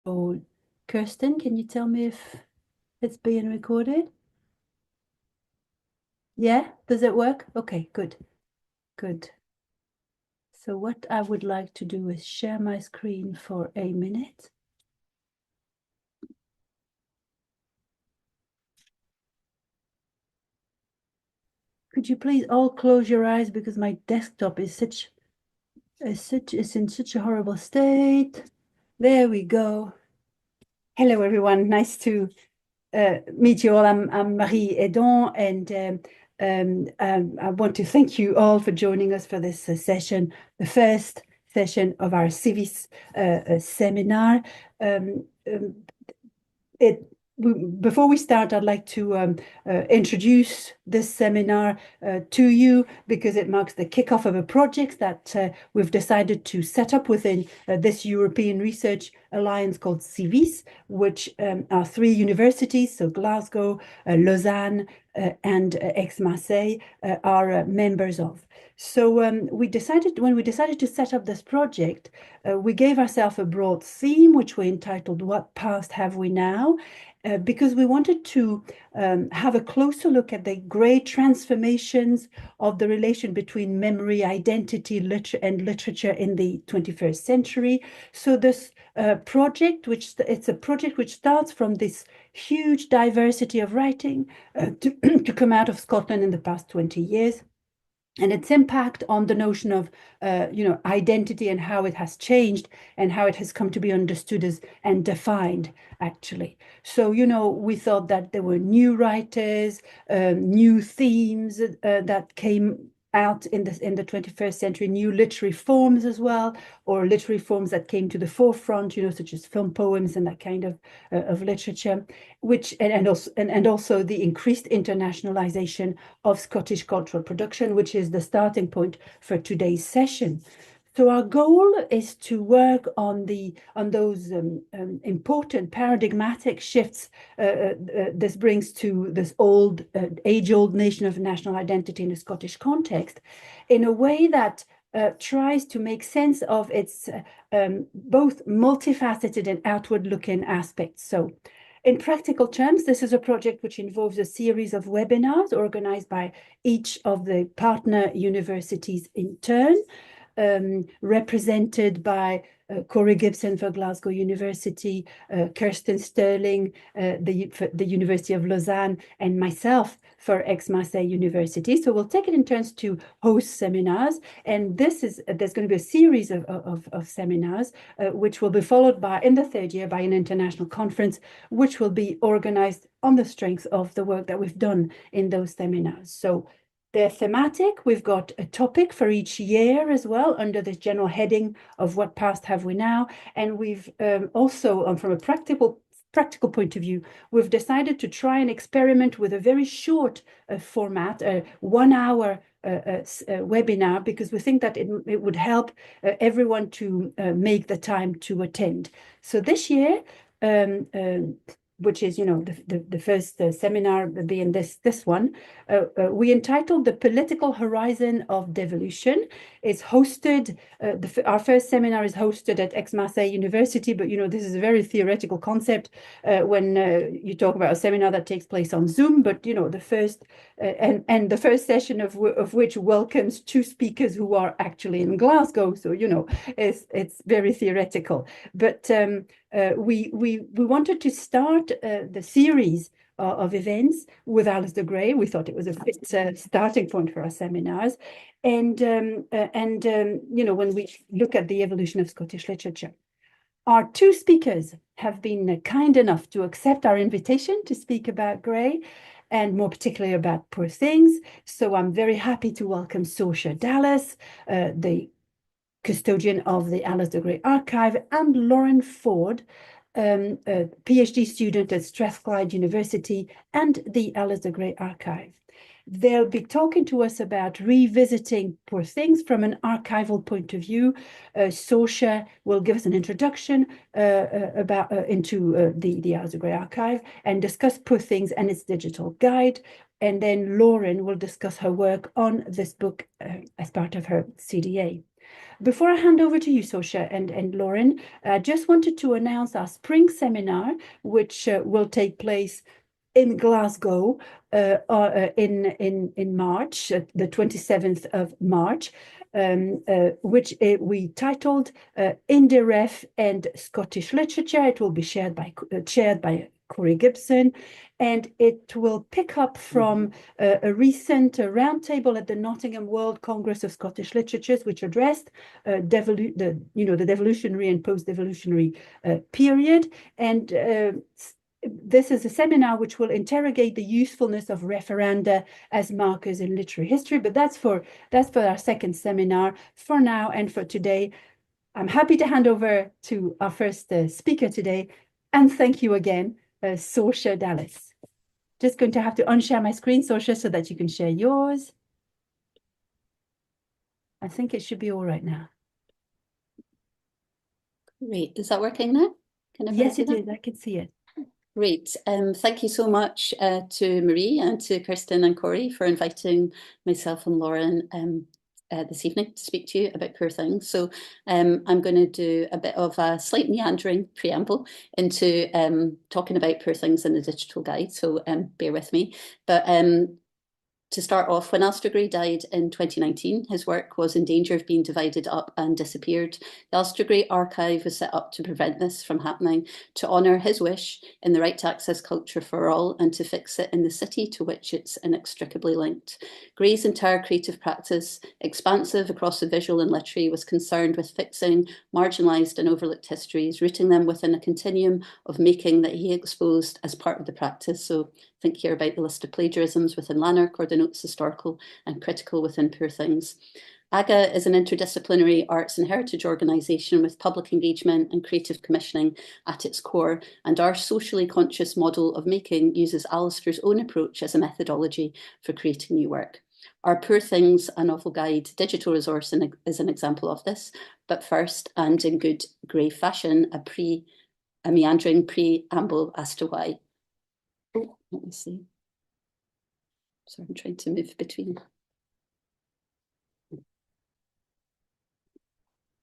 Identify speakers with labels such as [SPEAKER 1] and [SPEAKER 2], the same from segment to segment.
[SPEAKER 1] So, Kirsten, can you tell me if it's being recorded? Yeah, does it work? Okay, good, good. So what I would like to do is share my screen for a minute. Could you please all close your eyes because my desktop is in such a horrible state. There we go. Hello, everyone. Nice to meet you all. I'm Marie Hedon, and I want to thank you all for joining us for this session, the first session of our CIVIS seminar. Before we start, I'd like to introduce this seminar to you because it marks the kickoff of a project that we've decided to set up within this European Research Alliance called CIVIS, which are 3 universities, so Glasgow, Lausanne, and Aix-Marseille are members of. So when we decided to set up this project, we gave ourselves a broad theme, which we entitled "What Past Have We Now?" Because we wanted to have a closer look at the great transformations of the relation between memory, identity, and literature in the 21st century. So this project, it's a project which starts from this huge diversity of writing to come out of Scotland in the past 20 years. And its impact on the notion of, identity and how it has changed and how it has come to be understood as and defined, actually. So, we thought that there were new writers, new themes that came out in the 21st century, new literary forms as well, or literary forms that came to the forefront, such as film poems and that kind of literature, which and also the increased internationalization of Scottish cultural production, which is the starting point for today's session. So our goal is to work on those important paradigmatic shifts this brings to this age-old nation of national identity in a Scottish context, in a way that tries to make sense of its both multifaceted and outward-looking aspects. So, in practical terms, this is a project which involves a series of webinars organized by each of the partner universities in turn. Represented by Corey Gibson for Glasgow University, Kirsten Stirling, the University of Lausanne, and myself for Aix-Marseille University. So we'll take it in turns to host seminars, and there's going to be a series of seminars, which will be followed by, in the 3rd year, by an international conference, which will be organized on the strength of the work that we've done in those seminars. So they're thematic. We've got a topic for each year as well under the general heading of What Past Have We Now? And we've also, from a practical point of view, we've decided to try and experiment with a very short format, a 1-hour webinar, because we think that it would help everyone to make the time to attend. So this year, which is, the first seminar being this one, we entitled The Political Horizon of Devolution. It's hosted, our first seminar is hosted at Aix-Marseille University, but, this is a very theoretical concept when you talk about a seminar that takes place on Zoom, but, the first, and the first session of which welcomes 2 speakers who are actually in Glasgow. So, it's very theoretical. But we wanted to start the series of events with Alasdair Gray. We thought it was a fit starting point for our seminars, and when we look at the evolution of Scottish literature, our 2 speakers have been kind enough to accept our invitation to speak about Gray, and more particularly about Poor Things. So I'm very happy to welcome Sorcha Dallas, the custodian of the Alasdair Gray Archive, and Lauren Forde, a PhD student at Strathclyde University and the Alasdair Gray Archive. They'll be talking to us about revisiting Poor Things from an archival point of view. Sorcha will give us an introduction into the Alasdair Gray Archive and discuss Poor Things and its digital guide. And then Lauren will discuss her work on this book as part of her CDA. Before I hand over to you, Sorcha and Lauren, I just wanted to announce our spring seminar, which will take place in Glasgow in March, the 27th of March, which we titled Indiref and Scottish Literature. It will be chaired by Corey Gibson, and it will pick up from a recent roundtable at the Nottingham World Congress of Scottish Literatures, which addressed the devolutionary and post-devolutionary period. And this is a seminar which will interrogate the usefulness of referenda as markers in literary history, but that's for our second seminar. For now and for today, I'm happy to hand over to our first speaker today, and thank you again, Sorcha Dallas. Just going to have to unshare my screen, Sorcha, so that you can share yours. I think it should be all right now.
[SPEAKER 2] Great. Is that working now?
[SPEAKER 1] Yes, it is. I can see it.
[SPEAKER 2] Great. Thank you so much to Marie and to Kirsten and Corey for inviting myself and Lauren this evening to speak to you about Poor Things. So I'm going to do a bit of a slight meandering preamble into talking about Poor Things in the digital guide, so bear with me. But to start off, when Alasdair Gray died in 2019, his work was in danger of being divided up and disappeared. The Alasdair Gray Archive was set up to prevent this from happening, to honour his wish in the right to access culture for all and to fix it in the city to which it's inextricably linked. Gray's entire creative practice, expansive across the visual and literary, was concerned with fixing marginalised and overlooked histories, rooting them within a continuum of making that he exposed as part of the practice. So think here about the list of plagiarisms within Lanark or the notes historical and critical within Poor Things. AGA is an interdisciplinary arts and heritage organisation with public engagement and creative commissioning at its core, and our socially conscious model of making uses Alasdair's own approach as a methodology for creating new work. Our Poor Things, a novel guide digital resource is an example of this, but first, and in good Gray fashion, a meandering preamble as to why. Oh, let me see. So I'm trying to move between.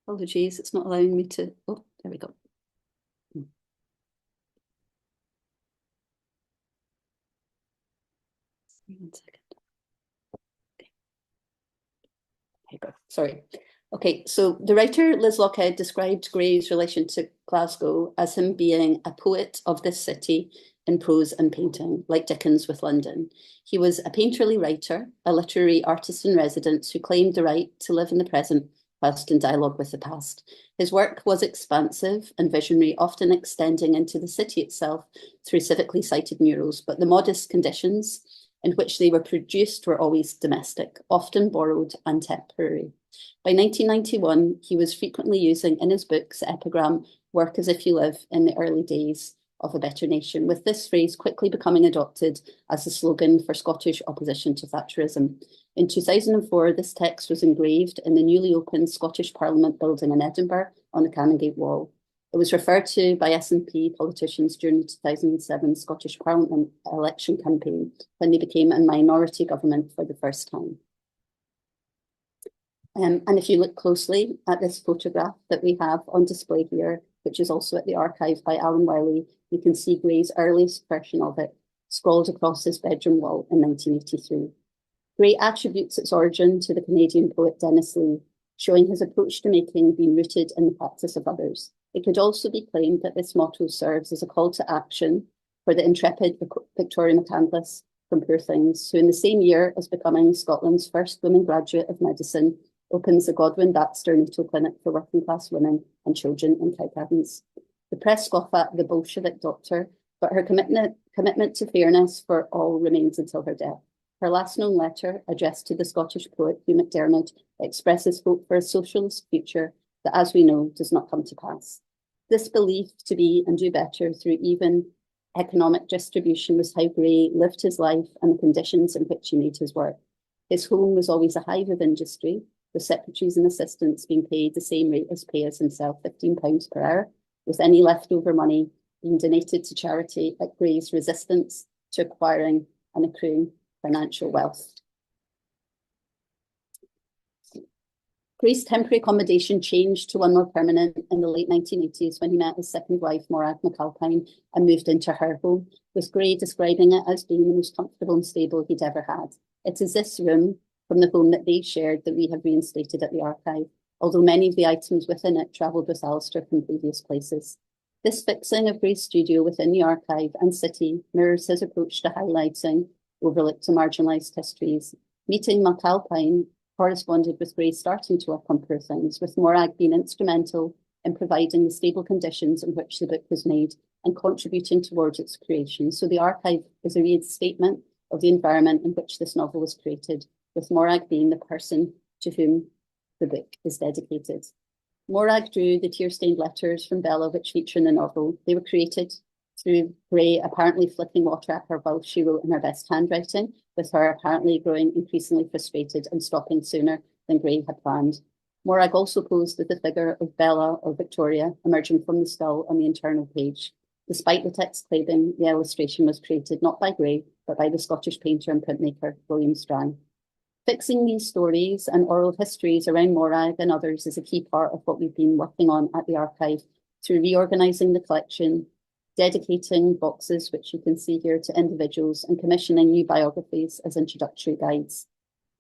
[SPEAKER 2] Apologies, it's not allowing me to. Oh, there we go. One second. Okay. There you go. Sorry. Okay, so the writer Liz Lockhead described Gray's relation to Glasgow as him being a poet of this city in prose and painting, like Dickens with London. He was a painterly writer, a literary artist in residence who claimed the right to live in the present whilst in dialogue with the past. His work was expansive and visionary, often extending into the city itself through civically cited murals, but the modest conditions in which they were produced were always domestic, often borrowed and temporary. By 1991, he was frequently using in his books the epigram, "Work as if you live in the early days of a better nation," with this phrase quickly becoming adopted as the slogan for Scottish opposition to Thatcherism. In 2004, this text was engraved in the newly opened Scottish Parliament building in Edinburgh on the Canongate Wall. It was referred to by SNP politicians during the 2007 Scottish Parliament election campaign when they became a minority government for the first time. And if you look closely at this photograph that we have on display here, which is also at the archive by Alan Wiley, you can see Gray's earliest version of it scrawled across his bedroom wall in 1983. Gray attributes its origin to the Canadian poet Dennis Lee, showing his approach to making being rooted in the practice of others. It could also be claimed that this motto serves as a call to action for the intrepid Victoria McCandless from Poor Things, who in the same year as becoming Scotland's first women graduate of medicine, opens the Godwin Baxter Natal Clinic for working class women and children in Cowcaddens. The press scoff at the Bolshevik doctor, but her commitment to fairness for all remains until her death. Her last known letter, addressed to the Scottish poet Hugh MacDiarmid, expresses hope for a socialist future that, as we know, does not come to pass. This belief to be and do better through even economic distribution was how Gray lived his life and the conditions in which he made his work. His home was always a hive of industry, with secretaries and assistants being paid the same rate as pay as himself, £15 per hour, with any leftover money being donated to charity at Gray's resistance to acquiring and accruing financial wealth. Gray's temporary accommodation changed to one more permanent in the late 1980s when he met his second wife, Morag McAlpine, and moved into her home, with Gray describing it as being the most comfortable and stable he'd ever had. It is this room from the home that they shared that we have reinstated at the archive, although many of the items within it travelled with Alasdair from previous places. This fixing of Gray's studio within the archive and city mirrors his approach to highlighting overlooked and marginalised histories. Meeting McAlpine corresponded with Gray starting to work on Poor Things, with Morag being instrumental in providing the stable conditions in which the book was made and contributing towards its creation. So the archive is a restatement of the environment in which this novel was created, with Morag being the person to whom the book is dedicated. Morag drew the tear-stained letters from Bella which feature in the novel. They were created through Gray apparently flicking water at her while she wrote in her best handwriting, with her apparently growing increasingly frustrated and stopping sooner than Gray had planned. Morag also posed with the figure of Bella or Victoria emerging from the skull on the internal page, despite the text claiming the illustration was created not by Gray, but by the Scottish painter and printmaker William Strang. Fixing these stories and oral histories around Morag and others is a key part of what we've been working on at the archive through reorganising the collection, dedicating boxes, which you can see here, to individuals and commissioning new biographies as introductory guides.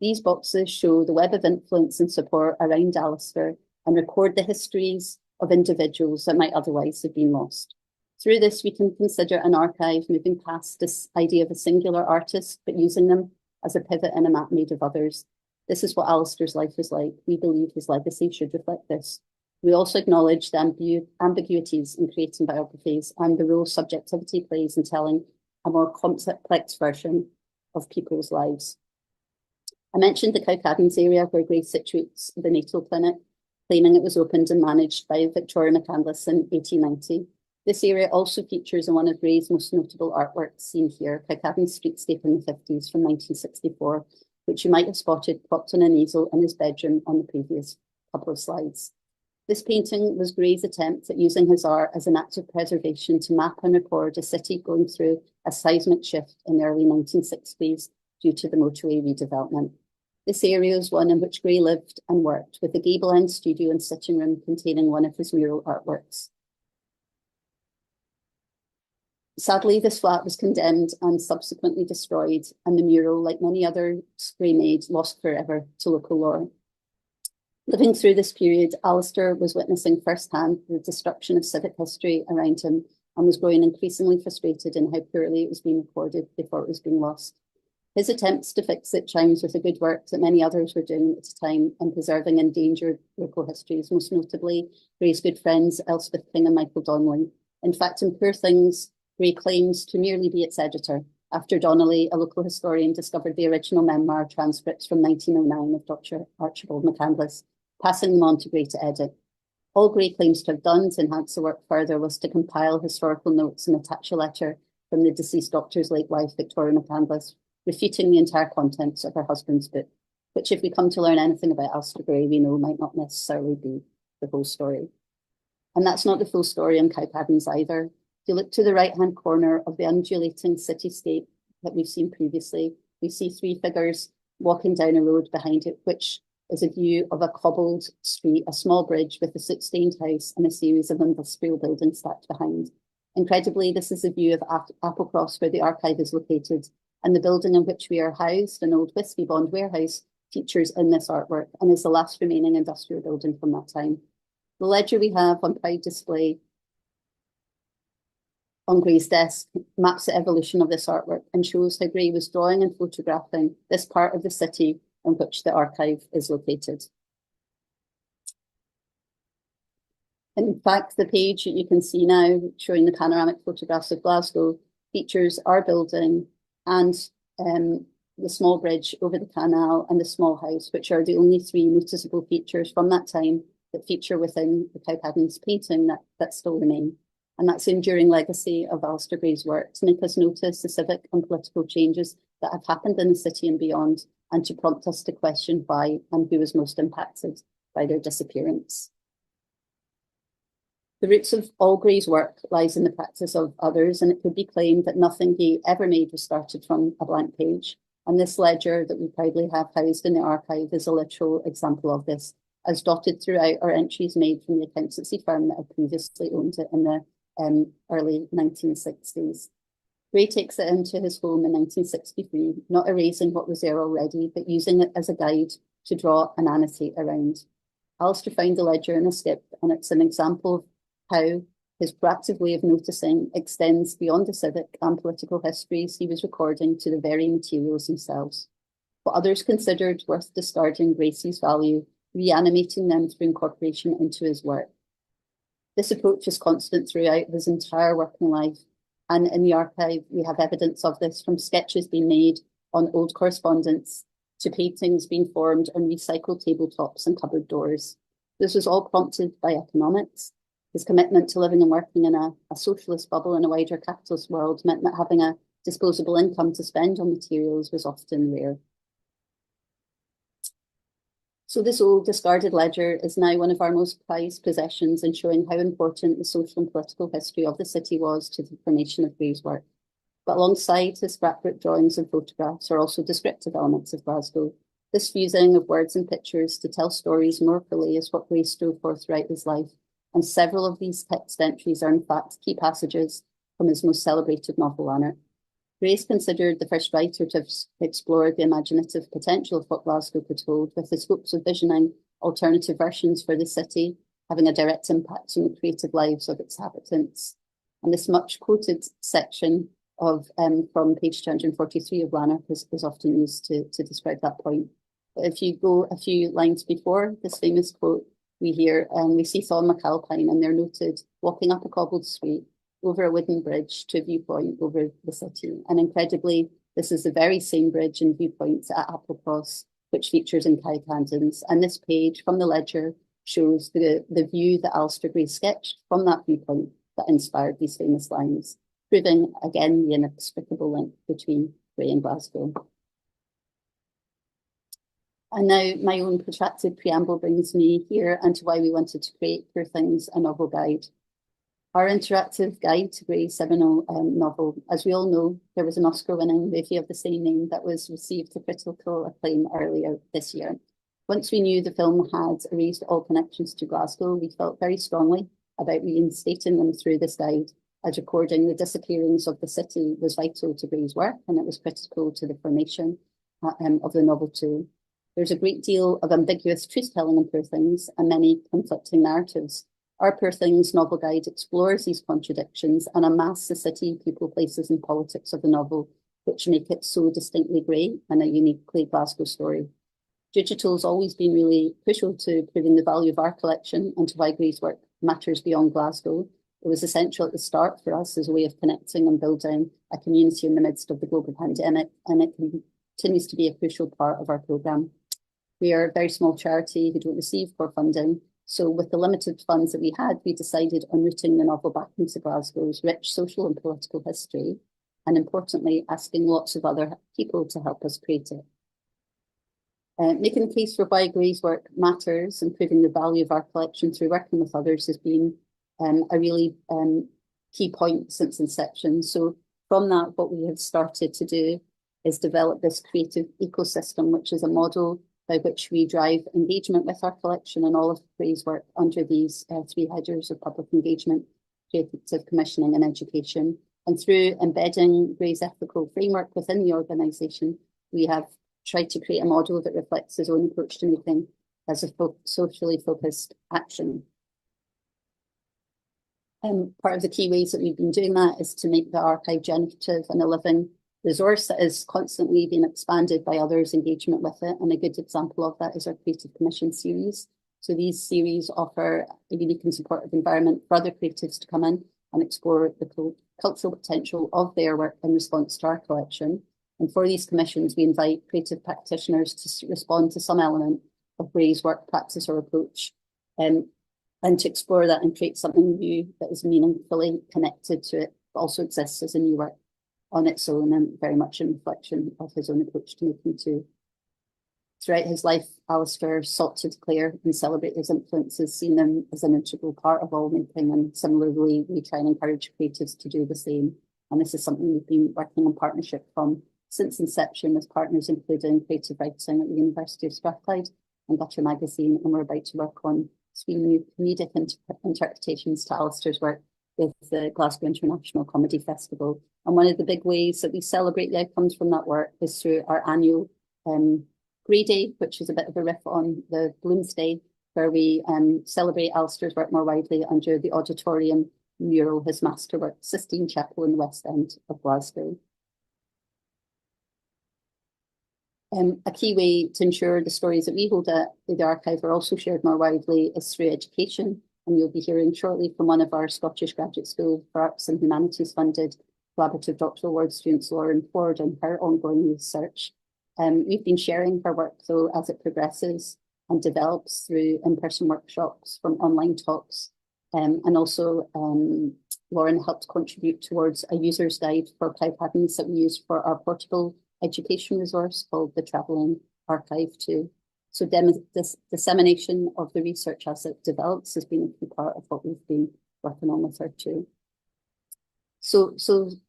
[SPEAKER 2] These boxes show the web of influence and support around Alasdair and record the histories of individuals that might otherwise have been lost. Through this, we can consider an archive moving past this idea of a singular artist, but using them as a pivot in a map made of others. This is what Alasdair's life was like. We believe his legacy should reflect this. We also acknowledge the ambiguities in creating biographies and the role subjectivity plays in telling a more complex version of people's lives. I mentioned the Cowcaddens area where Gray situates the natal clinic, claiming it was opened and managed by Victoria McCandless in 1890. This area also features in one of Gray's most notable artworks seen here, Cowcaddens Streetscape in the 50s from 1964, which you might have spotted propped on an easel in his bedroom on the previous couple of slides. This painting was Gray's attempt at using his art as an act of preservation to map and record a city going through a seismic shift in the early 1960s due to the motorway redevelopment. This area is one in which Gray lived and worked, with a gable-end studio and sitting room containing one of his mural artworks. Sadly, this flat was condemned and subsequently destroyed, and the mural, like many others Gray made, lost forever to local lore. Living through this period, Alasdair was witnessing firsthand the destruction of civic history around him and was growing increasingly frustrated in how poorly it was being recorded before it was being lost. His attempts to fix it chimes with the good work that many others were doing at the time in preserving endangered local histories, most notably Gray's good friends Elspeth King and Michael Donnelly. In fact, in Poor Things, Gray claims to merely be its editor, after Donnelly, a local historian, discovered the original memoir transcripts from 1909 of Dr. Archibald McCandless, passing them on to Gray to edit. All Gray claims to have done to enhance the work further was to compile historical notes and attach a letter from the deceased doctor's late wife, Victoria McCandless, refuting the entire contents of her husband's book, which, if we come to learn anything about Alasdair Gray, we know might not necessarily be the whole story. And that's not the full story on Cowcaddens either. If you look to the right-hand corner of the undulating cityscape that we've seen previously, we see three figures walking down a road behind it, which is a view of a cobbled street, a small bridge with a soot-stained house and a series of industrial buildings stacked behind. Incredibly, this is a view of Applecross, where the archive is located, and the building in which we are housed, an old whisky bond warehouse, features in this artwork and is the last remaining industrial building from that time. The ledger we have on proud display on Gray's desk maps the evolution of this artwork and shows how Gray was drawing and photographing this part of the city on which the archive is located. In fact, the page that you can see now showing the panoramic photographs of Glasgow features our building and the small bridge over the canal and the small house, which are the only three noticeable features from that time that feature within the Cowcaddens painting that still remain. And that's the enduring legacy of Alasdair Gray's work, to make us notice the civic and political changes that have happened in the city and beyond, and to prompt us to question why and who was most impacted by their disappearance. The roots of all Gray's work lies in the practice of others, and it could be claimed that nothing he ever made was started from a blank page. And this ledger that we proudly have housed in the archive is a literal example of this. as dotted throughout are entries made from the accountancy firm that had previously owned it in the early 1960s. Gray takes it into his home in 1963, not erasing what was there already, but using it as a guide to draw and annotate around. Alasdair found the ledger in a skip, and it's an example of how his proactive way of noticing extends beyond the civic and political histories he was recording to the very materials themselves. What others considered worth discarding Gray sees value, reanimating them through incorporation into his work. This approach is constant throughout his entire working life, and in the archive we have evidence of this, from sketches being made on old correspondence to paintings being formed on recycled tabletops and cupboard doors. This was all prompted by economics. His commitment to living and working in a socialist bubble in a wider capitalist world meant that having a disposable income to spend on materials was often rare. So this old discarded ledger is now one of our most prized possessions in showing how important the social and political history of the city was to the formation of Gray's work. But alongside his scrapbook drawings and photographs are also descriptive elements of Glasgow. This fusing of words and pictures to tell stories more fully is what Gray strove for throughout his life, and several of these text entries are in fact key passages from his most celebrated novel, Lanark. Gray is considered the first writer to have explored the imaginative potential of what Glasgow could hold, with his hopes of visioning alternative versions for the city, having a direct impact on the creative lives of its inhabitants. And this much quoted section of from page 243 of Lanark is often used to describe that point. But if you go a few lines before this famous quote, we see Thorn McAlpine, and they're noted walking up a cobbled street over a wooden bridge to a viewpoint over the city. And incredibly, this is the very same bridge and viewpoint at Applecross, which features in Candons. And this page from the ledger shows the view that Alasdair Gray sketched from that viewpoint that inspired these famous lines, proving again the inexplicable link between Gray and Glasgow. And now my own protracted preamble brings me here and to why we wanted to create Poor Things, a novel guide. Our interactive guide to Gray's seminal novel. As we all know, there was an Oscar-winning movie of the same name that was received to critical acclaim earlier this year. Once we knew the film had erased all connections to Glasgow, we felt very strongly about reinstating them through this guide, as recording the disappearance of the city was vital to Gray's work, and it was critical to the formation of the novel too. There's a great deal of ambiguous truth-telling in Poor Things and many conflicting narratives. Our Poor Things novel guide explores these contradictions and unmasks the city, people, places and politics of the novel, which make it so distinctly Gray and a uniquely Glasgow story. Digital's always been really crucial to proving the value of our collection and to why Gray's work matters beyond Glasgow. It was essential at the start for us as a way of connecting and building a community in the midst of the global pandemic, and it continues to be a crucial part of our programme. We are a very small charity who don't receive core funding, so with the limited funds that we had, we decided on rooting the novel back into Glasgow's rich social and political history, and importantly, asking lots of other people to help us create it. Making the case for why Gray's work matters and proving the value of our collection through working with others has been a really key point since inception. So from that, what we have started to do is develop this creative ecosystem, which is a model by which we drive engagement with our collection and all of Gray's work under these three headers of public engagement, creative commissioning and education. And through embedding Gray's ethical framework within the organisation, we have tried to create a model that reflects his own approach to making as a socially focused action. Part of the key ways that we've been doing that is to make the archive generative and a living resource that is constantly being expanded by others' engagement with it. And a good example of that is our Creative Commission series. So these series offer a unique and supportive environment for other creatives to come in and explore the cultural potential of their work in response to our collection. And for these commissions, we invite creative practitioners to respond to some element of Gray's work, practice or approach, and to explore that and create something new that is meaningfully connected to it, but also exists as a new work on its own and very much in reflection of his own approach to making too. Throughout his life, Alasdair sought to declare and celebrate his influences, seeing them as an integral part of all making, and similarly, we try and encourage creatives to do the same. And this is something we've been working on partnership from since inception with partners including creative writing at the University of Strathclyde and Gutter magazine, and we're about to work on 3 new comedic interpretations to Alasdair's work with the Glasgow International Comedy Festival. And one of the big ways that we celebrate the outcomes from that work is through our annual Grey Day, which is a bit of a riff on the Bloomsday, where we celebrate Alasdair's work more widely under the auditorium mural, his masterwork, Sistine Chapel in the West End of Glasgow. A key way to ensure the stories that we hold at the archive are also shared more widely is through education. And you'll be hearing shortly from one of our Scottish Graduate School for Arts and Humanities funded collaborative doctoral award students, Lauren Forde, and her ongoing research. We've been sharing her work, though, as it progresses and develops through in-person workshops, from online talks, and also Lauren helped contribute towards a user's guide for Cloudhaddons that we use for our portable education resource called the Travelling Archive too. So this dissemination of the research as it develops has been a key part of what we've been working on with her too. So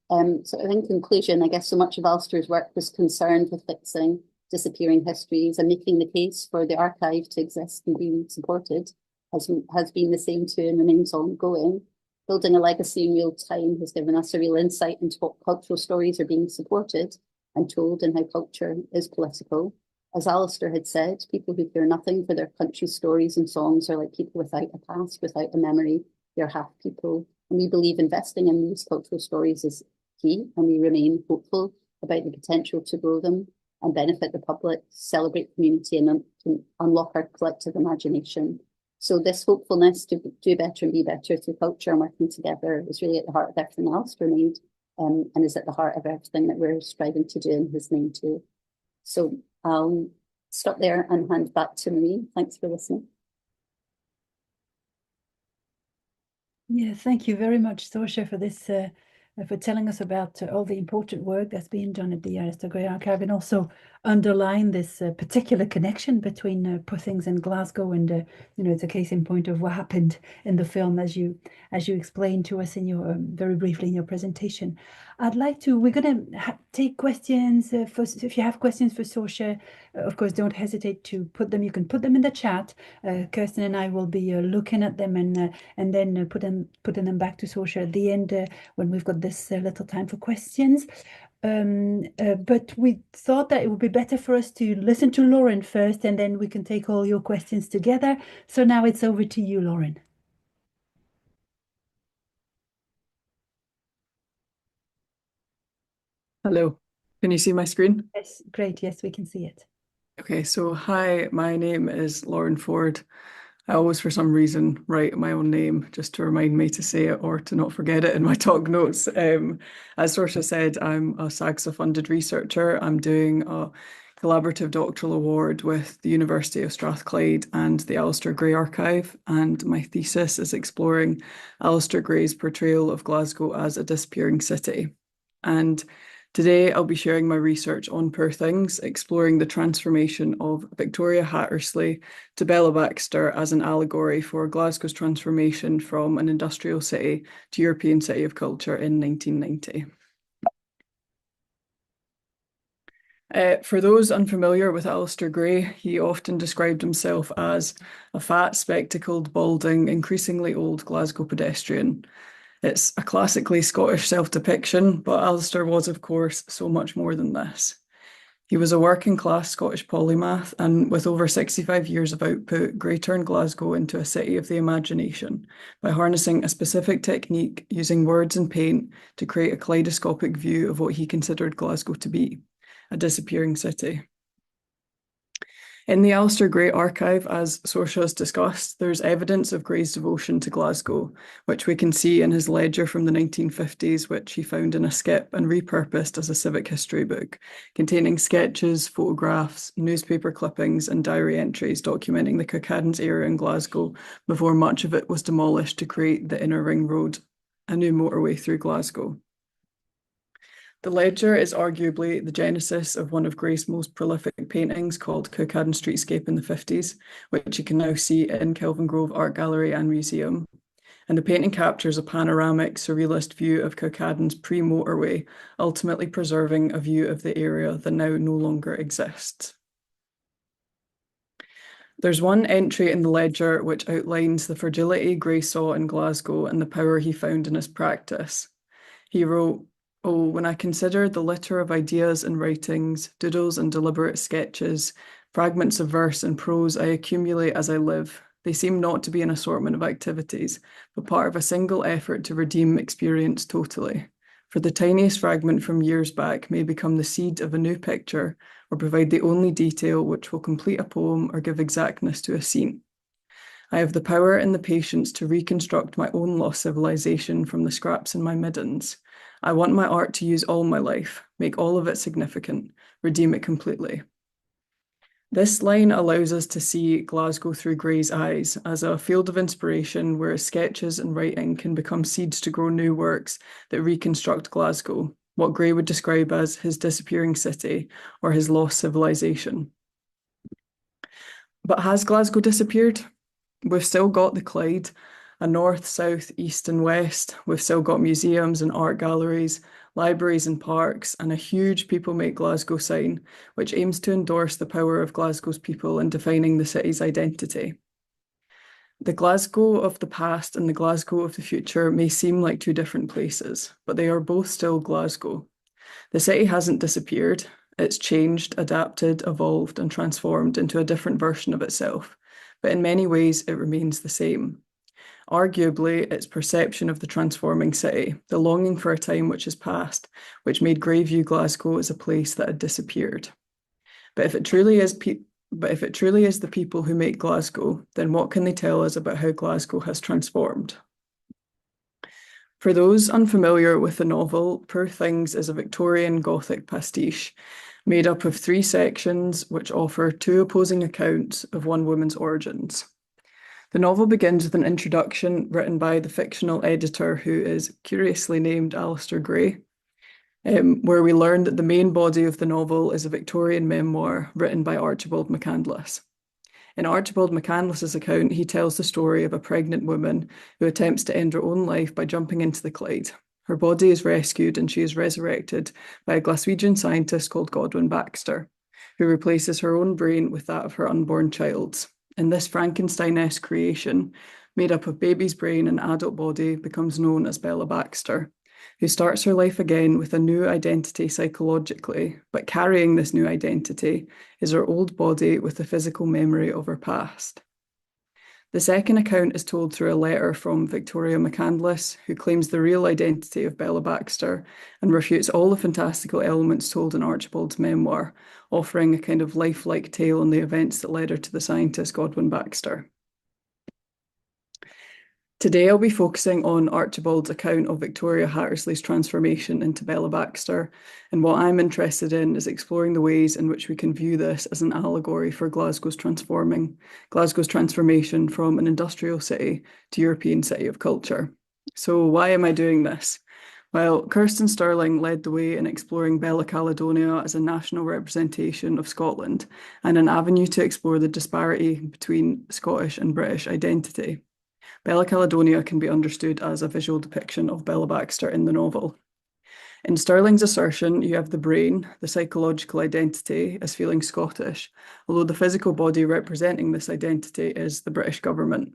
[SPEAKER 2] in conclusion, I guess so much of Alasdair's work was concerned with fixing disappearing histories and making the case for the archive to exist and be supported has been the same too and remains ongoing. Building a legacy in real time has given us a real insight into what cultural stories are being supported and told, and how culture is political. As Alasdair had said, people who care nothing for their country's stories and songs are like people without a past, without a memory. They're half people. And we believe investing in these cultural stories is key, and we remain hopeful about the potential to grow them and benefit the public, celebrate community, and unlock our collective imagination. So this hopefulness to do better and be better through culture and working together is really at the heart of everything Alasdair made, and is at the heart of everything that we're striving to do in his name too. So I'll stop there and hand back to Marie. Thanks for listening.
[SPEAKER 1] Yeah, thank you very much, Sorcha, for this, for telling us about all the important work that's being done at the Alasdair Gray Archive, and also underline this particular connection between Poor Things and Glasgow, and it's a case in point of what happened in the film, as you explained to us in your very briefly in your presentation. We're going to take questions. If you have questions for Sorcha, of course, don't hesitate to put them. You can put them in the chat. Kirsten and I will be looking at them and then putting them back to Sorcha at the end when we've got this little time for questions. But we thought that it would be better for us to listen to Lauren first, and then we can take all your questions together. So now it's over to you, Lauren.
[SPEAKER 3] Hello, can you see my screen?
[SPEAKER 1] Yes, great. Yes, we can see it.
[SPEAKER 3] Okay, so hi, my name is Lauren Forde. I always, for some reason, write my own name just to remind me to say it or to not forget it in my talk notes. As Sorcha said, I'm a SAGSA-funded researcher. I'm doing a collaborative doctoral award with the University of Strathclyde and the Alasdair Gray Archive, and my thesis is exploring Alasdair Gray's portrayal of Glasgow as a disappearing city. And today, I'll be sharing my research on Poor Things, exploring the transformation of Victoria Hattersley to Bella Baxter as an allegory for Glasgow's transformation from an industrial city to European City of Culture in 1990. For those unfamiliar with Alasdair Gray, he often described himself as a fat, spectacled, balding, increasingly old Glasgow pedestrian. It's a classically Scottish self-depiction, but Alasdair was, of course, so much more than this. He was a working-class Scottish polymath, and with over 65 years of output, Gray turned Glasgow into a city of the imagination by harnessing a specific technique using words and paint to create a kaleidoscopic view of what he considered Glasgow to be, a disappearing city. In the Alasdair Gray Archive, as Sorcha has discussed, there's evidence of Gray's devotion to Glasgow, which we can see in his ledger from the 1950s, which he found in a skip and repurposed as a civic history book, containing sketches, photographs, newspaper clippings, and diary entries documenting the Custodian's era in Glasgow before much of it was demolished to create the Inner Ring Road, a new motorway through Glasgow. The ledger is arguably the genesis of one of Gray's most prolific paintings called Custodian Streetscape in the 50s, which you can now see in Kelvin Grove Art Gallery and Museum. And the painting captures a panoramic, surrealist view of Custodian's pre-motorway, ultimately preserving a view of the area that now no longer exists. There's one entry in the ledger which outlines the fragility Gray saw in Glasgow and the power he found in his practice. He wrote, "Oh, when I consider the litter of ideas and writings, doodles and deliberate sketches, fragments of verse and prose I accumulate as I live, they seem not to be an assortment of activities, but part of a single effort to redeem experience totally. For the tiniest fragment from years back may become the seed of a new picture or provide the only detail which will complete a poem or give exactness to a scene. I have the power and the patience to reconstruct my own lost civilization from the scraps in my middens. I want my art to use all my life, make all of it significant, redeem it completely." This line allows us to see Glasgow through Gray's eyes as a field of inspiration where his sketches and writing can become seeds to grow new works that reconstruct Glasgow, what Gray would describe as his disappearing city or his lost civilization. But has Glasgow disappeared? We've still got the Clyde, a north, south, east and west. We've still got museums and art galleries, libraries and parks, and a huge People Make Glasgow sign, which aims to endorse the power of Glasgow's people in defining the city's identity. The Glasgow of the past and the Glasgow of the future may seem like two different places, but they are both still Glasgow. The city hasn't disappeared. It's changed, adapted, evolved, and transformed into a different version of itself, but in many ways it remains the same. Arguably, its perception of the transforming city, the longing for a time which is past, which made Gray view Glasgow as a place that had disappeared. But if it truly is the people who make Glasgow, then what can they tell us about how Glasgow has transformed? For those unfamiliar with the novel, Poor Things is a Victorian Gothic pastiche made up of 3 sections which offer 2 opposing accounts of one woman's origins. The novel begins with an introduction written by the fictional editor who is curiously named Alasdair Gray, where we learn that the main body of the novel is a Victorian memoir written by Archibald McCandless. In Archibald McCandless's account, he tells the story of a pregnant woman who attempts to end her own life by jumping into the Clyde. Her body is rescued and she is resurrected by a Glaswegian scientist called Godwin Baxter, who replaces her own brain with that of her unborn child's. And this Frankenstein-esque creation, made up of baby's brain and adult body, becomes known as Bella Baxter, who starts her life again with a new identity psychologically, but carrying this new identity is her old body with the physical memory of her past. The second account is told through a letter from Victoria McCandless, who claims the real identity of Bella Baxter and refutes all the fantastical elements told in Archibald's memoir, offering a kind of lifelike tale on the events that led her to the scientist Godwin Baxter. Today, I'll be focusing on Archibald's account of Victoria Hattersley's transformation into Bella Baxter, and what I'm interested in is exploring the ways in which we can view this as an allegory for Glasgow's transformation from an industrial city to European city of culture. So why am I doing this? Well, Kirsten Stirling led the way in exploring Bella Caledonia as a national representation of Scotland and an avenue to explore the disparity between Scottish and British identity. Bella Caledonia can be understood as a visual depiction of Bella Baxter in the novel. In Stirling's assertion, you have the brain, the psychological identity, as feeling Scottish, although the physical body representing this identity is the British government.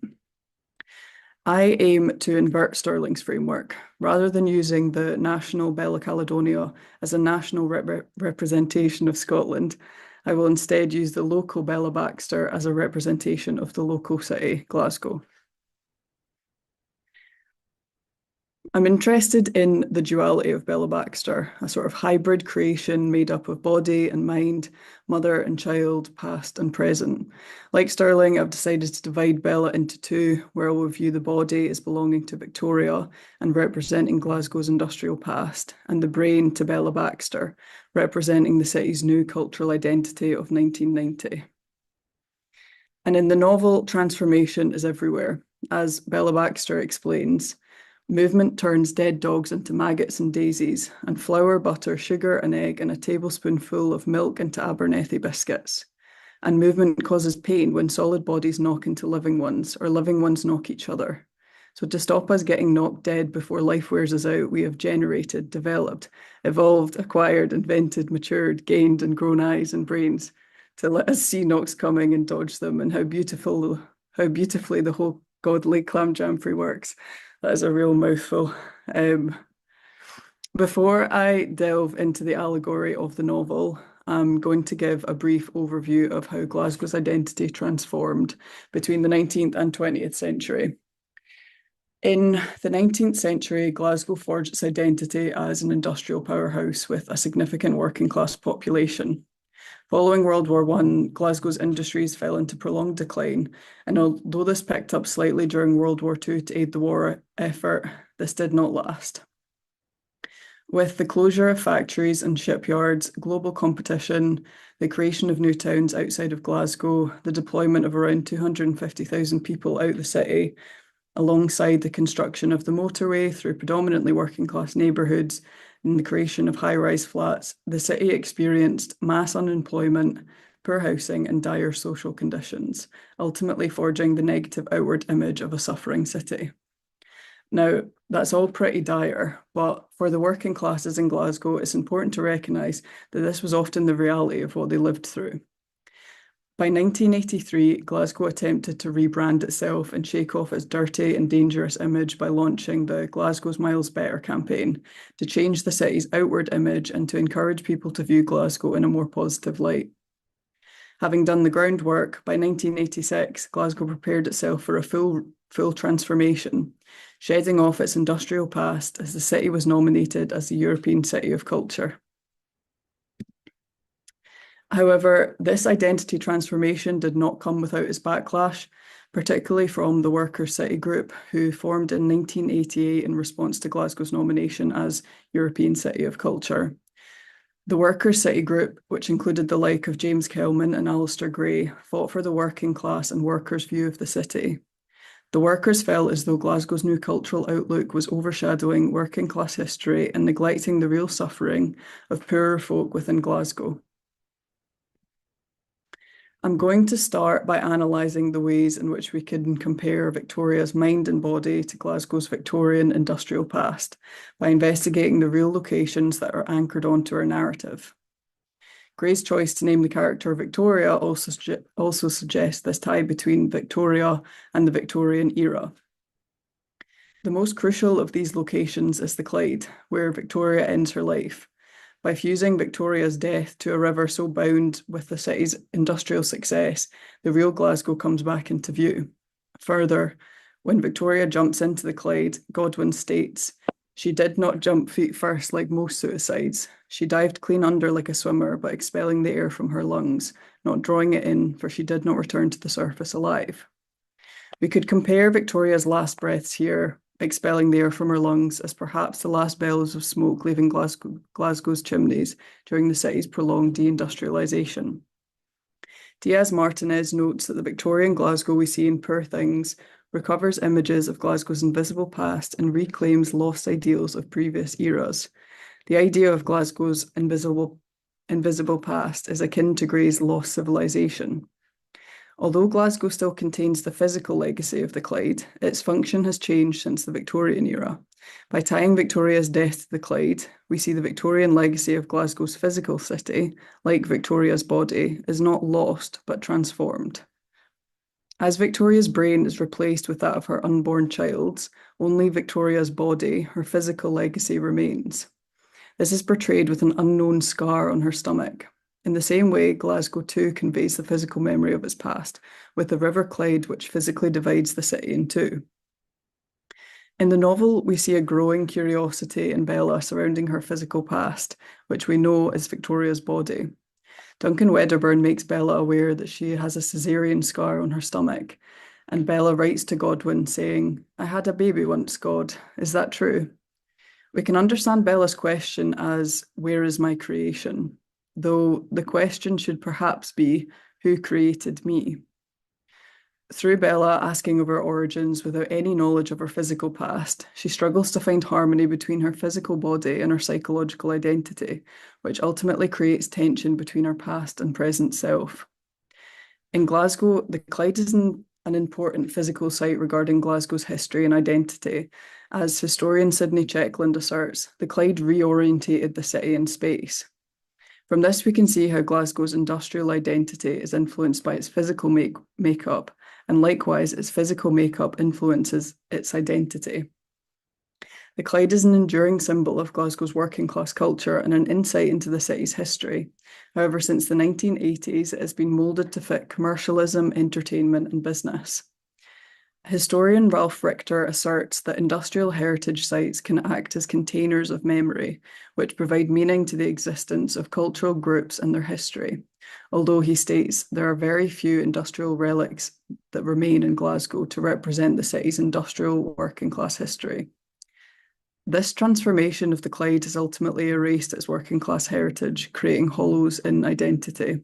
[SPEAKER 3] I aim to invert Stirling's framework. Rather than using the national Bella Caledonia as a national representation of Scotland, I will instead use the local Bella Baxter as a representation of the local city, Glasgow. I'm interested in the duality of Bella Baxter, a sort of hybrid creation made up of body and mind, mother and child, past and present. Like Stirling, I've decided to divide Bella into 2, where I will view the body as belonging to Victoria and representing Glasgow's industrial past, and the brain to Bella Baxter, representing the city's new cultural identity of 1990. And in the novel, transformation is everywhere. As Bella Baxter explains, movement turns dead dogs into maggots and daisies, and flour, butter, sugar, an egg, and a tablespoonful of milk into Abernethy biscuits. And movement causes pain when solid bodies knock into living ones, or living ones knock each other. So to stop us getting knocked dead before life wears us out, we have generated, developed, evolved, acquired, invented, matured, gained, and grown eyes and brains to let us see knocks coming and dodge them, and how beautifully the whole godly clam jamfrey works. That is a real mouthful. Before I delve into the allegory of the novel, I'm going to give a brief overview of how Glasgow's identity transformed between the 19th and 20th century. In the 19th century, Glasgow forged its identity as an industrial powerhouse with a significant working class population. Following World War I, Glasgow's industries fell into prolonged decline, and although this picked up slightly during World War II to aid the war effort, this did not last. With the closure of factories and shipyards, global competition, the creation of new towns outside of Glasgow, the deployment of around 250,000 people out the city, alongside the construction of the motorway through predominantly working class neighbourhoods and the creation of high-rise flats, the city experienced mass unemployment, poor housing and dire social conditions, ultimately forging the negative outward image of a suffering city. Now, that's all pretty dire, but for the working classes in Glasgow, it's important to recognise that this was often the reality of what they lived through. By 1983, Glasgow attempted to rebrand itself and shake off its dirty and dangerous image by launching the Glasgow's Miles Better campaign to change the city's outward image and to encourage people to view Glasgow in a more positive light. Having done the groundwork, by 1986, Glasgow prepared itself for a full transformation, shedding off its industrial past as the city was nominated as the European City of Culture. However, this identity transformation did not come without its backlash, particularly from the Workers' City Group, who formed in 1988 in response to Glasgow's nomination as European City of Culture. The Workers' City Group, which included the like of James Kelman and Alasdair Gray, fought for the working class and workers' view of the city. The workers felt as though Glasgow's new cultural outlook was overshadowing working class history and neglecting the real suffering of poorer folk within Glasgow. I'm going to start by analysing the ways in which we can compare Victoria's mind and body to Glasgow's Victorian industrial past by investigating the real locations that are anchored onto our narrative. Gray's choice to name the character Victoria also suggests this tie between Victoria and the Victorian era. The most crucial of these locations is the Clyde, where Victoria ends her life. By fusing Victoria's death to a river so bound with the city's industrial success, the real Glasgow comes back into view. Further, when Victoria jumps into the Clyde, Godwin states, "She did not jump feet first like most suicides. She dived clean under like a swimmer, but expelling the air from her lungs, not drawing it in, for she did not return to the surface alive." We could compare Victoria's last breaths here, expelling the air from her lungs, as perhaps the last bellows of smoke leaving Glasgow's chimneys during the city's prolonged deindustrialisation. Diaz-Martinez notes that the Victorian Glasgow we see in Poor Things recovers images of Glasgow's invisible past and reclaims lost ideals of previous eras. The idea of Glasgow's invisible past is akin to Gray's lost civilization. Although Glasgow still contains the physical legacy of the Clyde, its function has changed since the Victorian era. By tying Victoria's death to the Clyde, we see the Victorian legacy of Glasgow's physical city, like Victoria's body, is not lost but transformed. As Victoria's brain is replaced with that of her unborn child's, only Victoria's body, her physical legacy, remains. This is portrayed with an unknown scar on her stomach. In the same way, Glasgow too conveys the physical memory of its past, with the River Clyde which physically divides the city in two. In the novel, we see a growing curiosity in Bella surrounding her physical past, which we know is Victoria's body. Duncan Wedderburn makes Bella aware that she has a caesarean scar on her stomach, and Bella writes to Godwin saying, "I had a baby once, God. Is that true?" We can understand Bella's question as, "Where is my creation?" Though the question should perhaps be, "Who created me?" Through Bella asking of her origins without any knowledge of her physical past, she struggles to find harmony between her physical body and her psychological identity, which ultimately creates tension between her past and present self. In Glasgow, the Clyde is an important physical site regarding Glasgow's history and identity. As historian Sidney Checkland asserts, the Clyde reorientated the city in space. From this, we can see how Glasgow's industrial identity is influenced by its physical makeup, and likewise, its physical makeup influences its identity. The Clyde is an enduring symbol of Glasgow's working class culture and an insight into the city's history. However, since the 1980s, it has been moulded to fit commercialism, entertainment, and business. Historian Ralph Richter asserts that industrial heritage sites can act as containers of memory, which provide meaning to the existence of cultural groups and their history. Although he states there are very few industrial relics that remain in Glasgow to represent the city's industrial working class history. This transformation of the Clyde has ultimately erased its working class heritage, creating hollows in identity.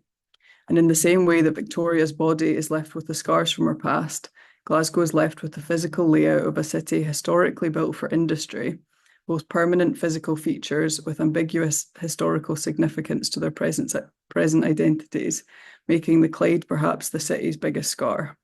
[SPEAKER 3] And in the same way that Victoria's body is left with the scars from her past, Glasgow is left with the physical layout of a city historically built for industry, both permanent physical features with ambiguous historical significance to their present identities, making the Clyde perhaps the city's biggest scar.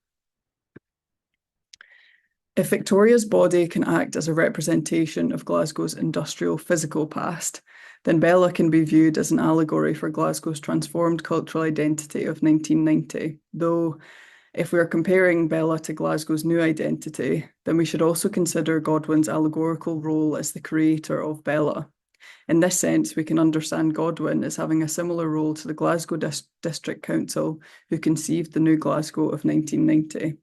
[SPEAKER 3] If Victoria's body can act as a representation of Glasgow's industrial physical past, then Bella can be viewed as an allegory for Glasgow's transformed cultural identity of 1990, though if we are comparing Bella to Glasgow's new identity, then we should also consider Godwin's allegorical role as the creator of Bella. In this sense, we can understand Godwin as having a similar role to the Glasgow District Council, who conceived the new Glasgow of 1990.